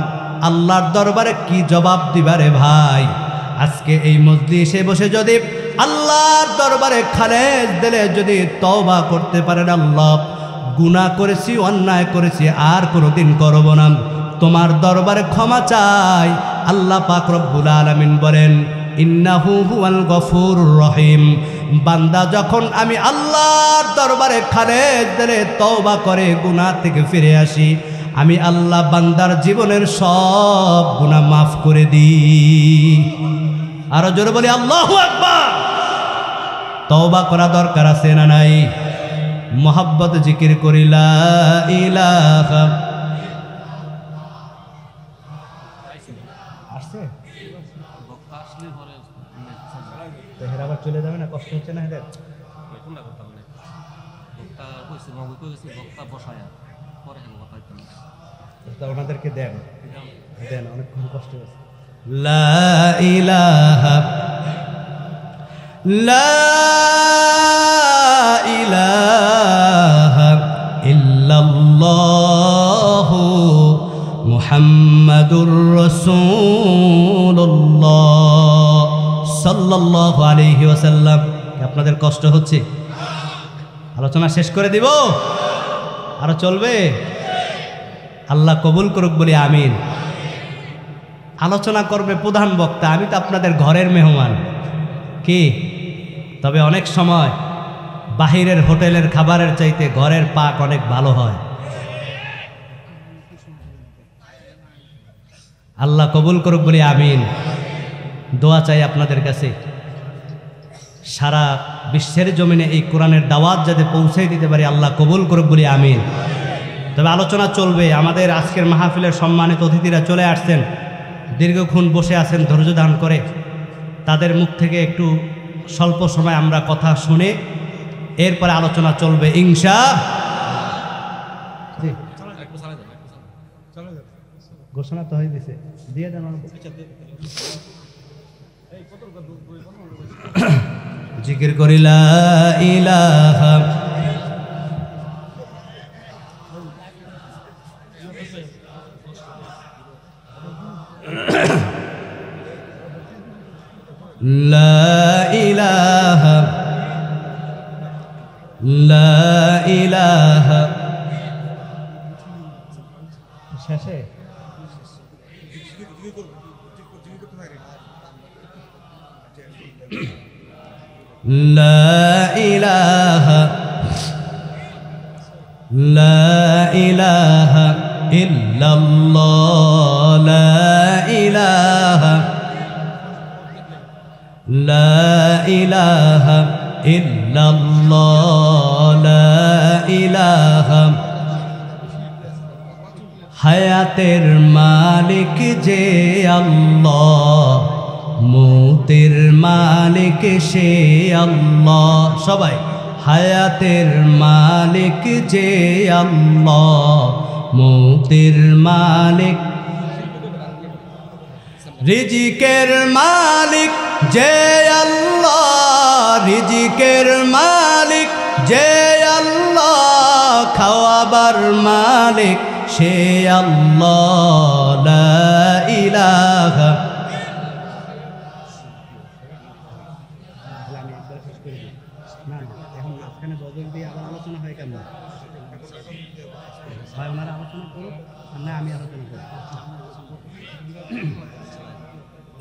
আল্লাহর দরবারে কি জবাব দিবারে ভাই? আজকে এই মজলিসে বসে যদি আল্লাহর দরবারে খালেস দিলে যদি তওবা করতে পারেন, আল্লাহ গুনাহ করেছি, অন্যায় করেছি, আর কোনোদিন করব না, তোমার দরবারে ক্ষমা চাই। আল্লাহ পাক রব্বুল আলামিন বলেন, ইন্নাহু হুয়াল গফুরুর রহিম। বান্দা যখন আমি আল্লাহর দরবারে খালেস দিলে তওবা করে গুনাহ থেকে ফিরে আসি, আমি আল্লাহ বান্দার জীবনের সব গুনাহ মাফ করে দিই। আরো জোরে বলি আল্লাহু আকবার। তওবা করা দরকার আছে না নাই? মোহাব্বত জিকির করি লা ইলাহা। আসছে তো হেরা আবার চলে যাবে না, কষ্ট হচ্ছে না হেদের? ওনাদেরকে দেন দেন, অনেকক্ষণ কষ্ট হচ্ছে। লা ইলাহা লা ইলাহা ইল্লাল্লাহু মুহাম্মাদুর রাসূলুল্লাহ সাল্লাল্লাহু আলাইহি ওয়াসাল্লাম। আপনাদের কষ্ট হচ্ছে? আলোচনা শেষ করে দিব? আরো চলবে? আল্লাহ কবুল করুক বলি আমিন। আলোচনা করবে প্রধান বক্তা, আমি তো আপনাদের ঘরের মেহমান কি। তবে অনেক সময় বাহিরের হোটেলের খাবারের চাইতে ঘরের পাক অনেক ভালো হয়। আল্লাহ কবুল করুক বলি আমিন। দোয়া চাই আপনাদের কাছে, সারা বিশ্বের জমিনে এই কোরআনের দাওয়াত যাতে পৌঁছে দিতে পারি, আল্লাহ কবুল করুক বলি আমিন। তবে আলোচনা চলবে। আমাদের আজকের মাহফিলের সম্মানিত অতিথিরা চলে আসছেন, দীর্ঘক্ষণ বসে আছেন ধৈর্য ধারণ করে। তাদের মুখ থেকে একটু স্বল্প সময় আমরা কথা শুনে এরপরে আলোচনা চলবে ইনশাআল্লাহ। ঘোষণা তো হয়ে দিছে, দিয়ে দেন। জিকির করি লা ইলাহা লা ইলাহা লা ইলাহা। শেষে লা ইলাহা লা ইল্লাল্লাহ লা ইলাহা ইল্লাল্লাহ লা ইলাহা হায়াতের মালিক যে আল্লাহ মৌতের মালিক সে আল্লাহ সবাই হায়াতের মালিক যে আল্লাহ মৌতের মালিক রিজিকের মালিক যে আল্লাহ রিজিকের মালিক যে আল্লাহ খাওয়াবার মালিক সে আল্লাহ লা ইলাহা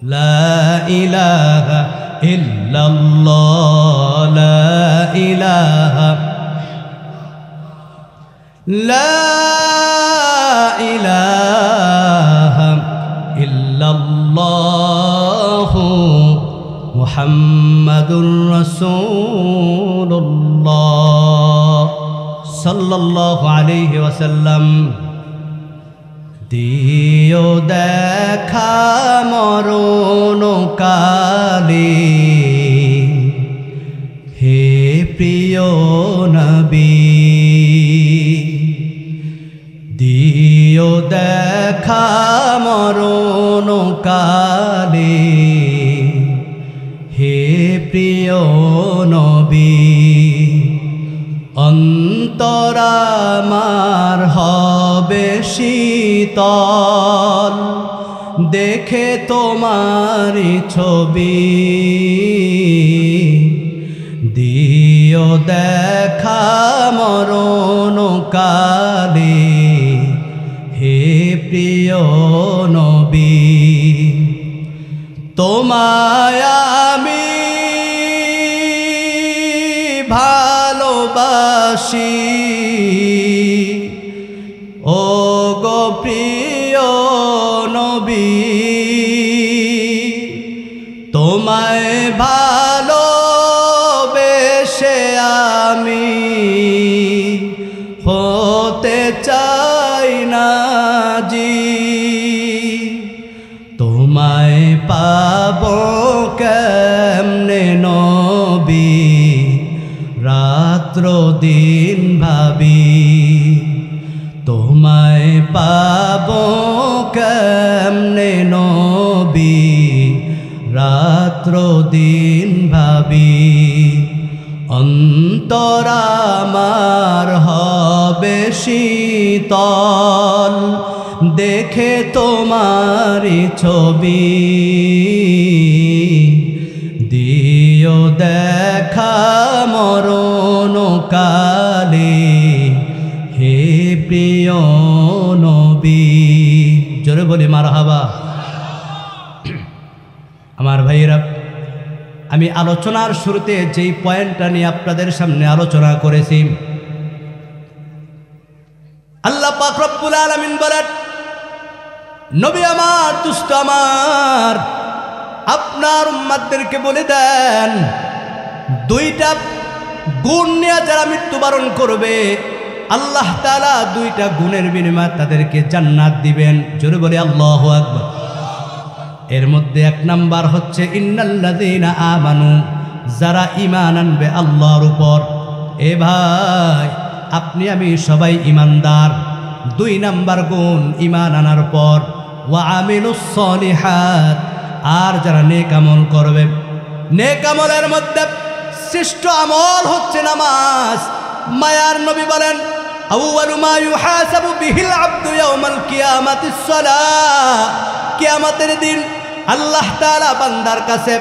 লা ইলাহা ইল্লাল্লাহ লা ইলাহা লা ইলাহা ইল্লাল্লাহ মুহাম্মাদুর রাসূলুল্লাহ সাল্লাল্লাহু আলাইহি ওয়াসাল্লাম দিও দেখা মরণ কালে হে প্রিয় নবী দিও দেখা মরণ কালে হে প্রিয় নবী অন্তর আমার হবে শীতল দেখে তোমারি ছবি দিও দেখা মরণ কালে হে প্রিয় নবী তোমায় আমি ভালোবাসি ও গো প্রিয় নবী তোমায় ভালোবেসে আমি হতে চাই না জি তোমায় পাবো কেমনে নবী রাত্র দিন ভাবি তোমায় পাবো কেমনে নবী রাত্র দিন ভাবি অন্তর আমার হবে শীতল দেখে তোমারি ছবি দিও দেখা মরণ কালে হে প্রিয় নবী জোরে বলি মারহাবা আমার ভাইয়েরা আমি আলোচনার শুরুতে যেই পয়েন্টটা নিয়ে আপনাদের সামনে আলোচনা করেছি আল্লাহ পাক রব্বুল আলামিন বলেন নবী আমার দুষ্ট আমার আপনার উম্মতদেরকে বলে দেন দুইটা গুণ নিয়ে যারা মৃত্যুবরণ করবে আল্লাহ তাআলা দুইটা গুণের বিনিময়ে তাদেরকে জান্নাত দিবেন জোরে বলে আল্লাহু আকবার এর মধ্যে এক নাম্বার হচ্ছে ইন্নাল্লাযীনা আমানু যারা ঈমান আনবে আল্লাহর উপর এ ভাই আপনি আমি সবাই ঈমানদার দুই নাম্বার গুণ ঈমান আনার পর ওয়া আমিলুস সলিহাত আর যারা নেক আমল করবে নেক আমলের মধ্যে শ্রেষ্ঠ আমল হচ্ছে নামাজ মায়ার নবী বলেন আউয়ালু মা ইউহাসাবু বিহিল আবদু ইয়াউমাল কিয়ামাতিস সালাহ কিয়ামতের দিন আল্লাহ তাআলা বান্দার কাছে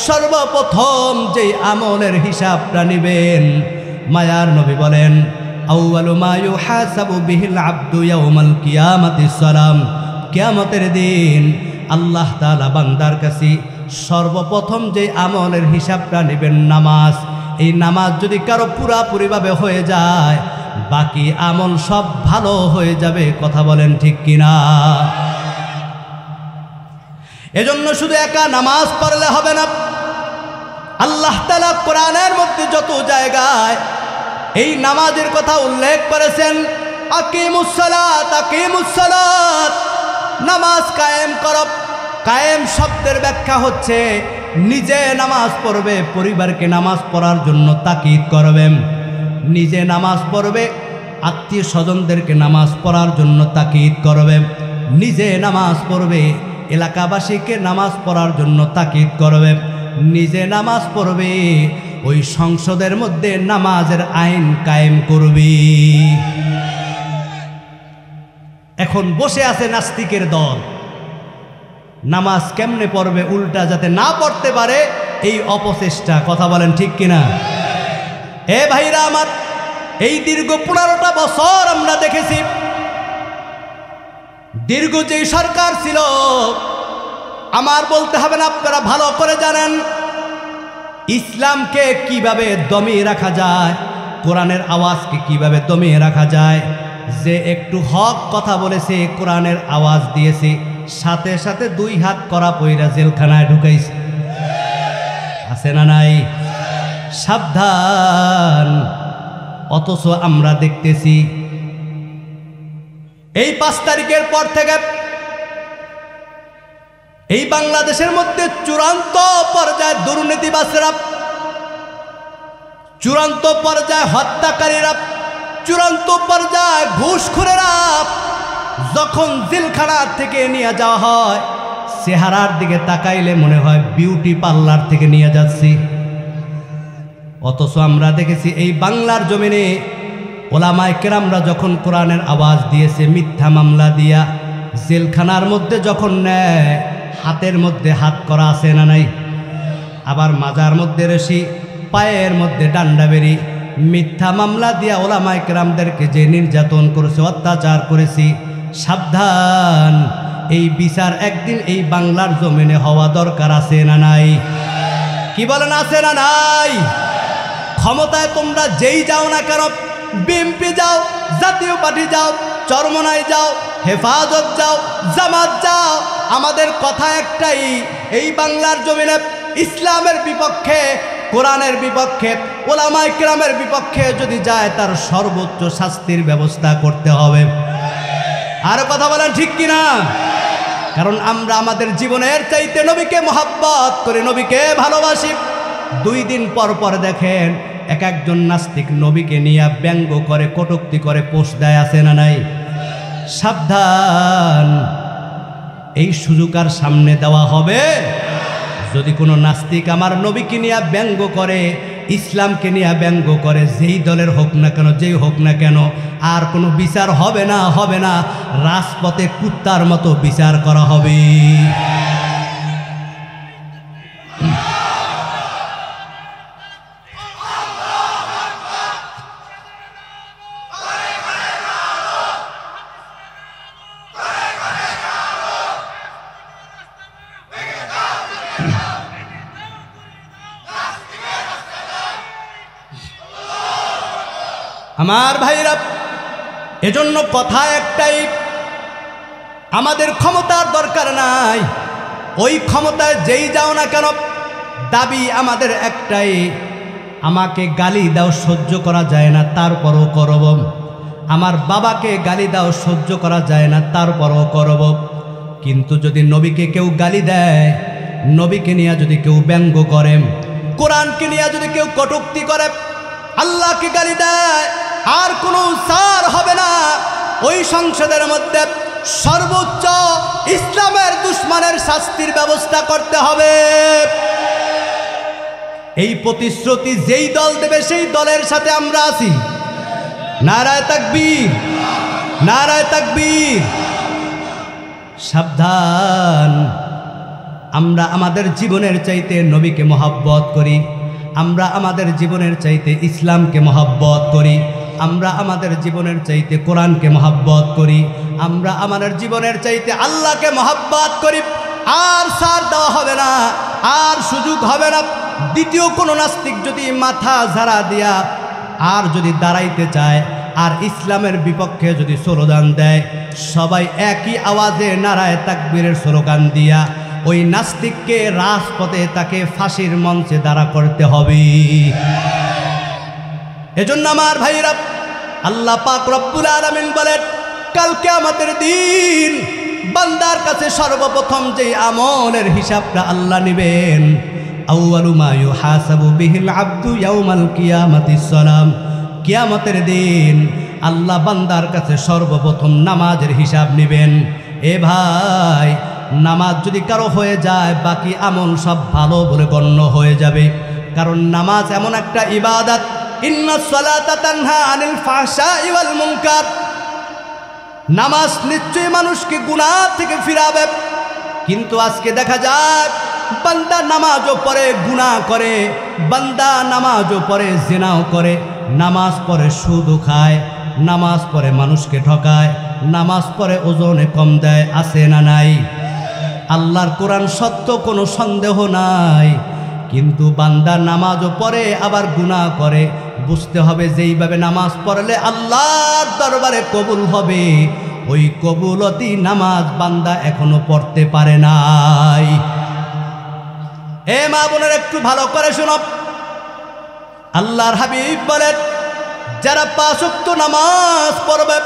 সর্বপ্রথম যেই আমলের হিসাবটা নেবেন মায়ার নবী বলেন আউয়ালু মা ইউহাসাবু বিহিল আবদু ইয়াউমাল কিয়ামাতিস সালাম কিয়ামতের দিন আল্লাহ তাআলা বান্দার কাছে সর্বপ্রথম যে আমলের হিসাবটা নেবেন নামাজ এই নামাজ যদি কারো পুরাপুরিভাবে হয়ে যায় বাকি আমল সব ভালো হয়ে যাবে। কথা বলেন ঠিক কিনা? এজন্য শুধু একা নামাজ পড়লে হবে না। আল্লাহ তাআলা কোরআনের মধ্যে যত জায়গায় এই নামাজের কথা উল্লেখ করেছেন, আকিমুস সালাত, আকিমুস সালাত, নামাজ কায়েম করো। কায়েম শব্দের ব্যাখ্যা হচ্ছে নিজে নামাজ পড়বে, পরিবারকে নামাজ পড়ার জন্য তাকিদ করবে। নিজে নামাজ পড়বে, আত্মীয় স্বজনদেরকে নামাজ পড়ার জন্য তাকিদ করবে। নিজে নামাজ পড়বে, এলাকাবাসীকে নামাজ পড়ার জন্য তাকিদ করবে। নিজে নামাজ পড়বে, ওই সংসদের মধ্যে নামাজের আইন কায়েম করবে। এখন বসে আছে নাস্তিকের দল, নামাজ কেমনে পড়বে উল্টা যাতে না পড়তে পারে এই অপচেষ্টা। কথা বলেন ঠিক কিনা? এ ভাইরা আমার, এই দীর্ঘ 15টা বছর আমরা দেখেছি, দীর্ঘ যেই সরকার ছিল, আমার বলতে হবে না, আপনারা ভালো করে জানেন ইসলামকে কিভাবে দমিয়ে রাখা যায়, কোরআনের আওয়াজকে কিভাবে দমিয়ে রাখা যায়। যে একটু হক কথা বলেছে, কোরআনের আওয়াজ দিয়েছে, সাথে সাথে 2 হাত করা পইরা জেলখানায় ঢুকাইছে। আছে না নাই? সাবধান। অথচ আমরা দেখতেছি এই 5 তারিখের পর থেকে এই বাংলাদেশের মধ্যে চূড়ান্ত পর্যায়ে দুর্নীতিবাজরা, চূড়ান্ত পর্যায়ে হত্যাকারীরা, চূড়ান্ত পর্যায়ে ঘুষখোরেরা যখন জেলখানা থেকে নিয়ে যাওয়া হয়, চেহারার দিকে তাকাইলে মনে হয় বিউটি পার্লার থেকে নিয়ে যাচ্ছি। অথচ আমরা দেখেছি এই বাংলার জমিনে ওলামায়ে কেরামরা যখন কোরআনের আওয়াজ দিয়েছে, মিথ্যা মামলা দিয়া জেলখানার মধ্যে যখন নেয়, হাতের মধ্যে হাত করা আছে না নাই? আবার মাজার মধ্যে রশি, পায়ের মধ্যে ডান্ডা বেরি, মিথ্যা মামলা দিয়া ওলামায়ে কেরামদেরকে যে নির্যাতন করেছে, অত্যাচার করেছি। সাবধান, এই বিচার একদিন এই বাংলার জমিনে হওয়া দরকার। আছে না নাই? কি বলেন, আছে না নাই? ক্ষমতায় তোমরা যেই যাও না কেন, বিএনপি যাও, জাতীয় পার্টি যাও, চরমনাই যাও, হেফাজত যাও, জামাত যাও, আমাদের কথা একটাই, এই বাংলার জমিনে ইসলামের বিপক্ষে, কোরআনের বিপক্ষে, ওলামায়ে কেরামের বিপক্ষে যদি যায়, তার সর্বোচ্চ শাস্তির ব্যবস্থা করতে হবে। আর কথা বলেন ঠিক কিনা? কারণ আমরা আমাদের জীবনের চাইতে নবীকে মহব্বত করি, নবীকে ভালোবাসি। 2 দিন পর পর দেখেন এক একজন নাস্তিক নবীকে নিয়ে ব্যঙ্গ করে, কটূক্তি করে, পোস্ট দেয়। আছে না নাই? সাবধান, এই সুযোগ আর সামনে দেওয়া হবে। যদি কোনো নাস্তিক আমার নবীকে নিয়ে ব্যঙ্গ করে, ইসলামকে নিয়ে ব্যঙ্গ করে, যেই দলের হোক না কেন, যেই হোক না কেন, আর কোনো বিচার হবে না, হবে না। রাজপথে কুত্তার মতো বিচার করা হবে। আমার ভাইরা, এজন্য কথা একটাই, আমাদের ক্ষমতার দরকার নাই। ওই ক্ষমতায় যেই যাও না কেন, দাবি আমাদের একটাই, আমাকে গালি দাও, সহ্য করা যায় না, তারপরও করব। আমার বাবাকে গালি দাও, সহ্য করা যায় না, তারপরও করব। কিন্তু যদি নবীকে কেউ গালি দেয়, নবীকে নিয়ে যদি কেউ ব্যঙ্গ করে, কোরআনকে নিয়ে যদি কেউ কটূক্তি করে, আল্লাহকে গালি দেয়, আর কোনো ছাড় হবে না। ওই সংসদের মধ্যে সর্বোচ্চ ইসলামের দুশমনের শাস্তির ব্যবস্থা করতে হবে। এই প্রতিশ্রুতি যেই দল দেবে, সেই দলের সাথে আমরা আছি। নারায়ে তাকবীর, নারায়ে তাকবীর। সাবধান, আমরা আমাদের জীবনের চাইতে নবীকে মহব্বত করি, আমরা আমাদের জীবনের চাইতে ইসলামকে মহব্বত করি, আমরা আমাদের জীবনের চাইতে কোরআনকে মহব্বত করি, আমরা আমাদের জীবনের চাইতে আল্লাহকে মহব্বত করি। আর ছাড় দেওয়া হবে না, আর সুযোগ হবে না। দ্বিতীয় কোনো নাস্তিক যদি মাথা ঝাড়া দিয়া আর যদি দাঁড়াইতে চায়, আর ইসলামের বিপক্ষে যদি স্লোগান দেয়, সবাই একই আওয়াজে নারায়ে তাকবীরের স্লোগান দিয়া ওই নাস্তিককে রাজপথে তাকে ফাঁসির মঞ্চে দাঁড়া করতে হবে। এজন্য আমার ভাইরা, আল্লাহ পাক রব্বুল আলামিন বলেন, কাল কিয়ামতের দিন বান্দার কাছে সর্বপ্রথম যে আমলের হিসাবটা আল্লাহ নেবেন, আউয়ালু মা ইউহাসাবু বিহিল আবদু ইয়াউমাল কিয়ামাতিস সালাম, কিয়ামতের দিন আল্লাহ বান্দার কাছে সর্বপ্রথম নামাজের হিসাব নেবেন। এ ভাই, নামাজ যদি কারো হয়ে যায়, বাকি আমল সব ভালো বলে গণ্য হয়ে যাবে। কারণ নামাজ এমন একটা ইবাদত, ইন্নাস সালাতা তানহা আনিল ফাহশাই ওয়াল মুনকার, নামাজ নিশ্চয়ই মানুষকে গুনাহ থেকে ফিরাবে। কিন্তু আজকে দেখা যায় বান্দা নামাজও পড়ে গুনাহ করে, বান্দা নামাজও পড়ে জিনাও করে, নামাজ পড়ে সুদও খায়, নামাজ পড়ে মানুষকে ঠকায়, নামাজ পড়ে ওজনে কম দেয়। আছে না নাই? আল্লাহর কোরআন সত্য, কোনো সন্দেহ নাই। কিন্তু বান্দা নামাজও পড়ে আবার গুনাহ করে। বুঝতে হবে যেইভাবে নামাজ পড়লে আল্লাহর দরবারে কবুল হবে, ওই কবুলতি নামাজ বান্দা এখনো পড়তে পারে নাই। এ মা বোনের, একটু ভালো করে শোনো, আল্লাহর হাবিব বলেন, যারা 5 ওয়াক্ত নামাজ পড়বে,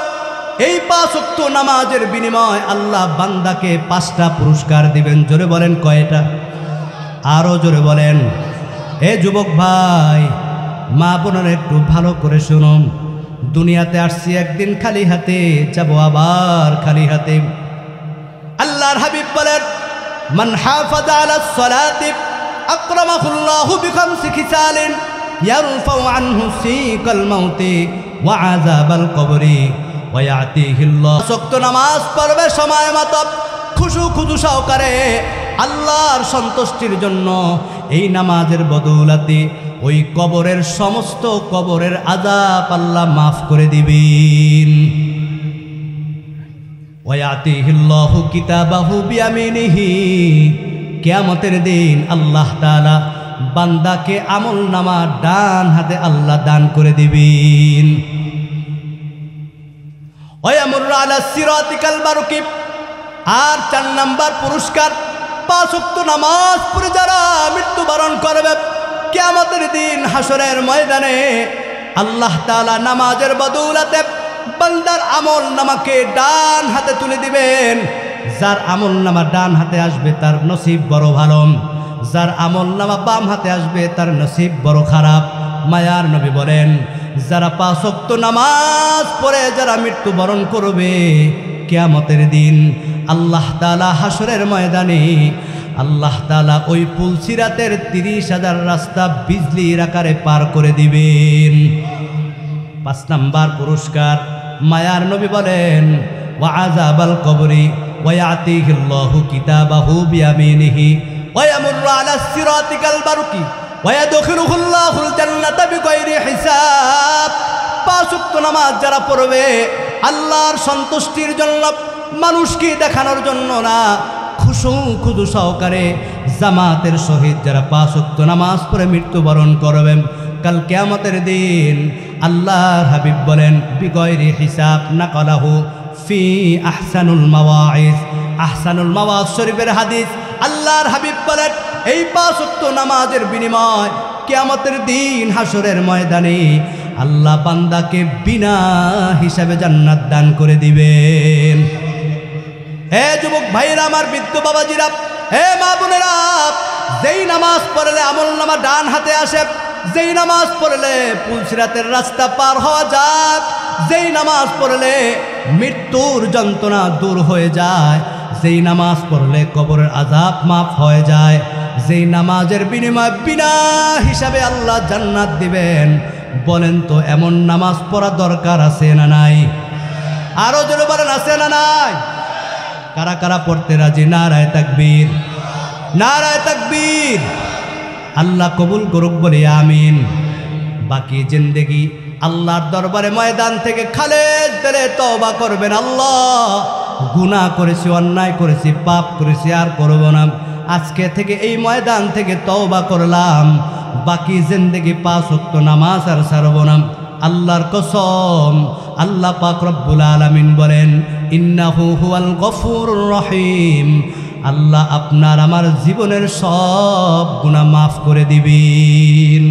এই 5 ওয়াক্ত নামাজের বিনিময় আল্লাহ বান্দাকে 5টা পুরস্কার দিবেন। জোরে বলেন, কয়টা? আরো জোরে বলেন। এ যুবক ভাই, মা বোনেরা একটু ভালো করে শুনুন, দুনিয়াতে আসছি একদিন খালি হাতে, যাব আবার খালি হাতে। আল্লাহর হাবিব বলেন, মান হাফাযা আলাস সালাতি আকরামাহুল্লাহু বিখামসি খিসালিন ইয়ারফাউ আনহু সিকাল মাউতি ওয়া আযাবাল কবরি ওয়া ইয়াতিহিল্লাহু। ওয়াক্ত নামাজ পড়বে সময় মতো, খুশু সহকারে, আল্লাহর সন্তুষ্টির জন্য। এই নামাজের বদৌলতে ওই কবরের সমস্ত কবরের আযাব আল্লাহ মাফ করে দিবেন। ওয়া ইয়াতিহিল্লাহু কিতাবাহু বিয়ামিনিহি, কিয়ামতের দিন আল্লাহ তাআলা বান্দাকে আমলনামা ডান হাতে আল্লাহ দান করে দিবেন। ওয়া ইয়ামুরু আলা সিরাতিকাল বারকিব। আর 4 নাম্বার পুরস্কার, 5 ওয়াক্ত নামাজ পড়ে যারা মৃত্যুবরণ করবে, কিয়ামতের দিন হাসরের ময়দানে আল্লাহ তাআলা নামাজের বদৌলতে বান্দার আমল নামাকে ডান হাতে তুলে দিবেন। যার আমল নামা ডান হাতে আসবে তার নসিব বড় ভালো, যার আমল নামা বাম হাতে আসবে তার নসিব বড় খারাপ। মায়ার নবী বলেন, যারা 5 ওয়াক্ত নামাজ পড়ে যারা মৃত্যুবরণ করবে, কিয়ামতের দিন আল্লাহ তাআলা হাসরের ময়দানে আল্লাহ তাআলা ওই পুলসিরাতের 30,000 রাস্তা বিজলির আকারে পার করে দিবেন। 5 নাম্বার পুরস্কার, মায়ার নবী বলেন, ওয়া আযাবাল কবরি ওয়া ইয়াতিহিল্লাহু কিতাবাহু বিয়ামিনিহি ওয়া ইয়ামুরু আলা সিরাতিকাল বারকি ওয়া ইয়াদখিলুহুল্লাহুল জান্নাতা বিগাইরি হিসাব। 5 ওয়াক্ত নামাজ যারা পড়বে আল্লাহর সন্তুষ্টির জন্য, মানুষকে দেখানোর জন্য না, খুশু সহকারে জামাতের সহিত যারা 5 ওয়াক্ত নামাজ পড়ে মৃত্যুবরণ করবেন, কাল কিয়ামতের দিন আল্লাহর হাবিব বলেন, বিগাইরি হিসাব। নাকালাহু ফি আহসানুল মাওয়াইজ, আহসানুল মাওয়াজ শরীফের হাদিস। আল্লাহর হাবিব বলেন, এই 5 ওয়াক্ত নামাজের বিনিময় কিয়ামতের দিন হাসরের ময়দানে আল্লাহ বান্দাকে বিনা হিসাবে জান্নাত দান করে দিবেন। হে যুবক ভাইরা, আমার বৃদ্ধ বাবাজিরা, হে মা বোনেরা, যেই নামাজ পড়লে আমল নামা ডান হাতে আসে, যেই নামাজ পড়লে পুলসিরাতের রাস্তা পার হওয়া যায়, যেই নামাজ পড়লে মৃত্যুর যন্ত্রণা দূর হয়ে যায়, যেই নামাজ পড়লে কবরের আযাব মাফ হয়ে যায়, যেই নামাজের বিনিময়ে বিনা হিসাবে আল্লাহ জান্নাত দিবেন, বলেন তো এমন নামাজ পড়া দরকার আছে না নাই? আরো জোরে বলেন, আছে না নাই? কারা কারা পড়তে রাজি? নারায়ে তাকবীর, নারায়ে তাকবীর। আল্লাহ কবুল করুক বলি আমিন। বাকি জিন্দেগি আল্লাহর দরবারে ময়দান থেকে খালেদ দিলে তওবা করবেন, আল্লাহ গুনাহ করেছি, অন্যায় করেছি, পাপ করেছি, আর করব না। আজকে থেকে এই ময়দান থেকে তওবা করলাম, বাকি জিন্দেগি 5 ওয়াক্ত নামাজ আর ছাড়ব না। আল্লাহর কসম, আল্লাহ পাক রব্বুল আলামিন বলেন ইন্নাহু হুয়াল গফুরুর রহিম, আল্লাহ আপনার আমার জীবনের সব গুনাহ মাফ করে দিবেন।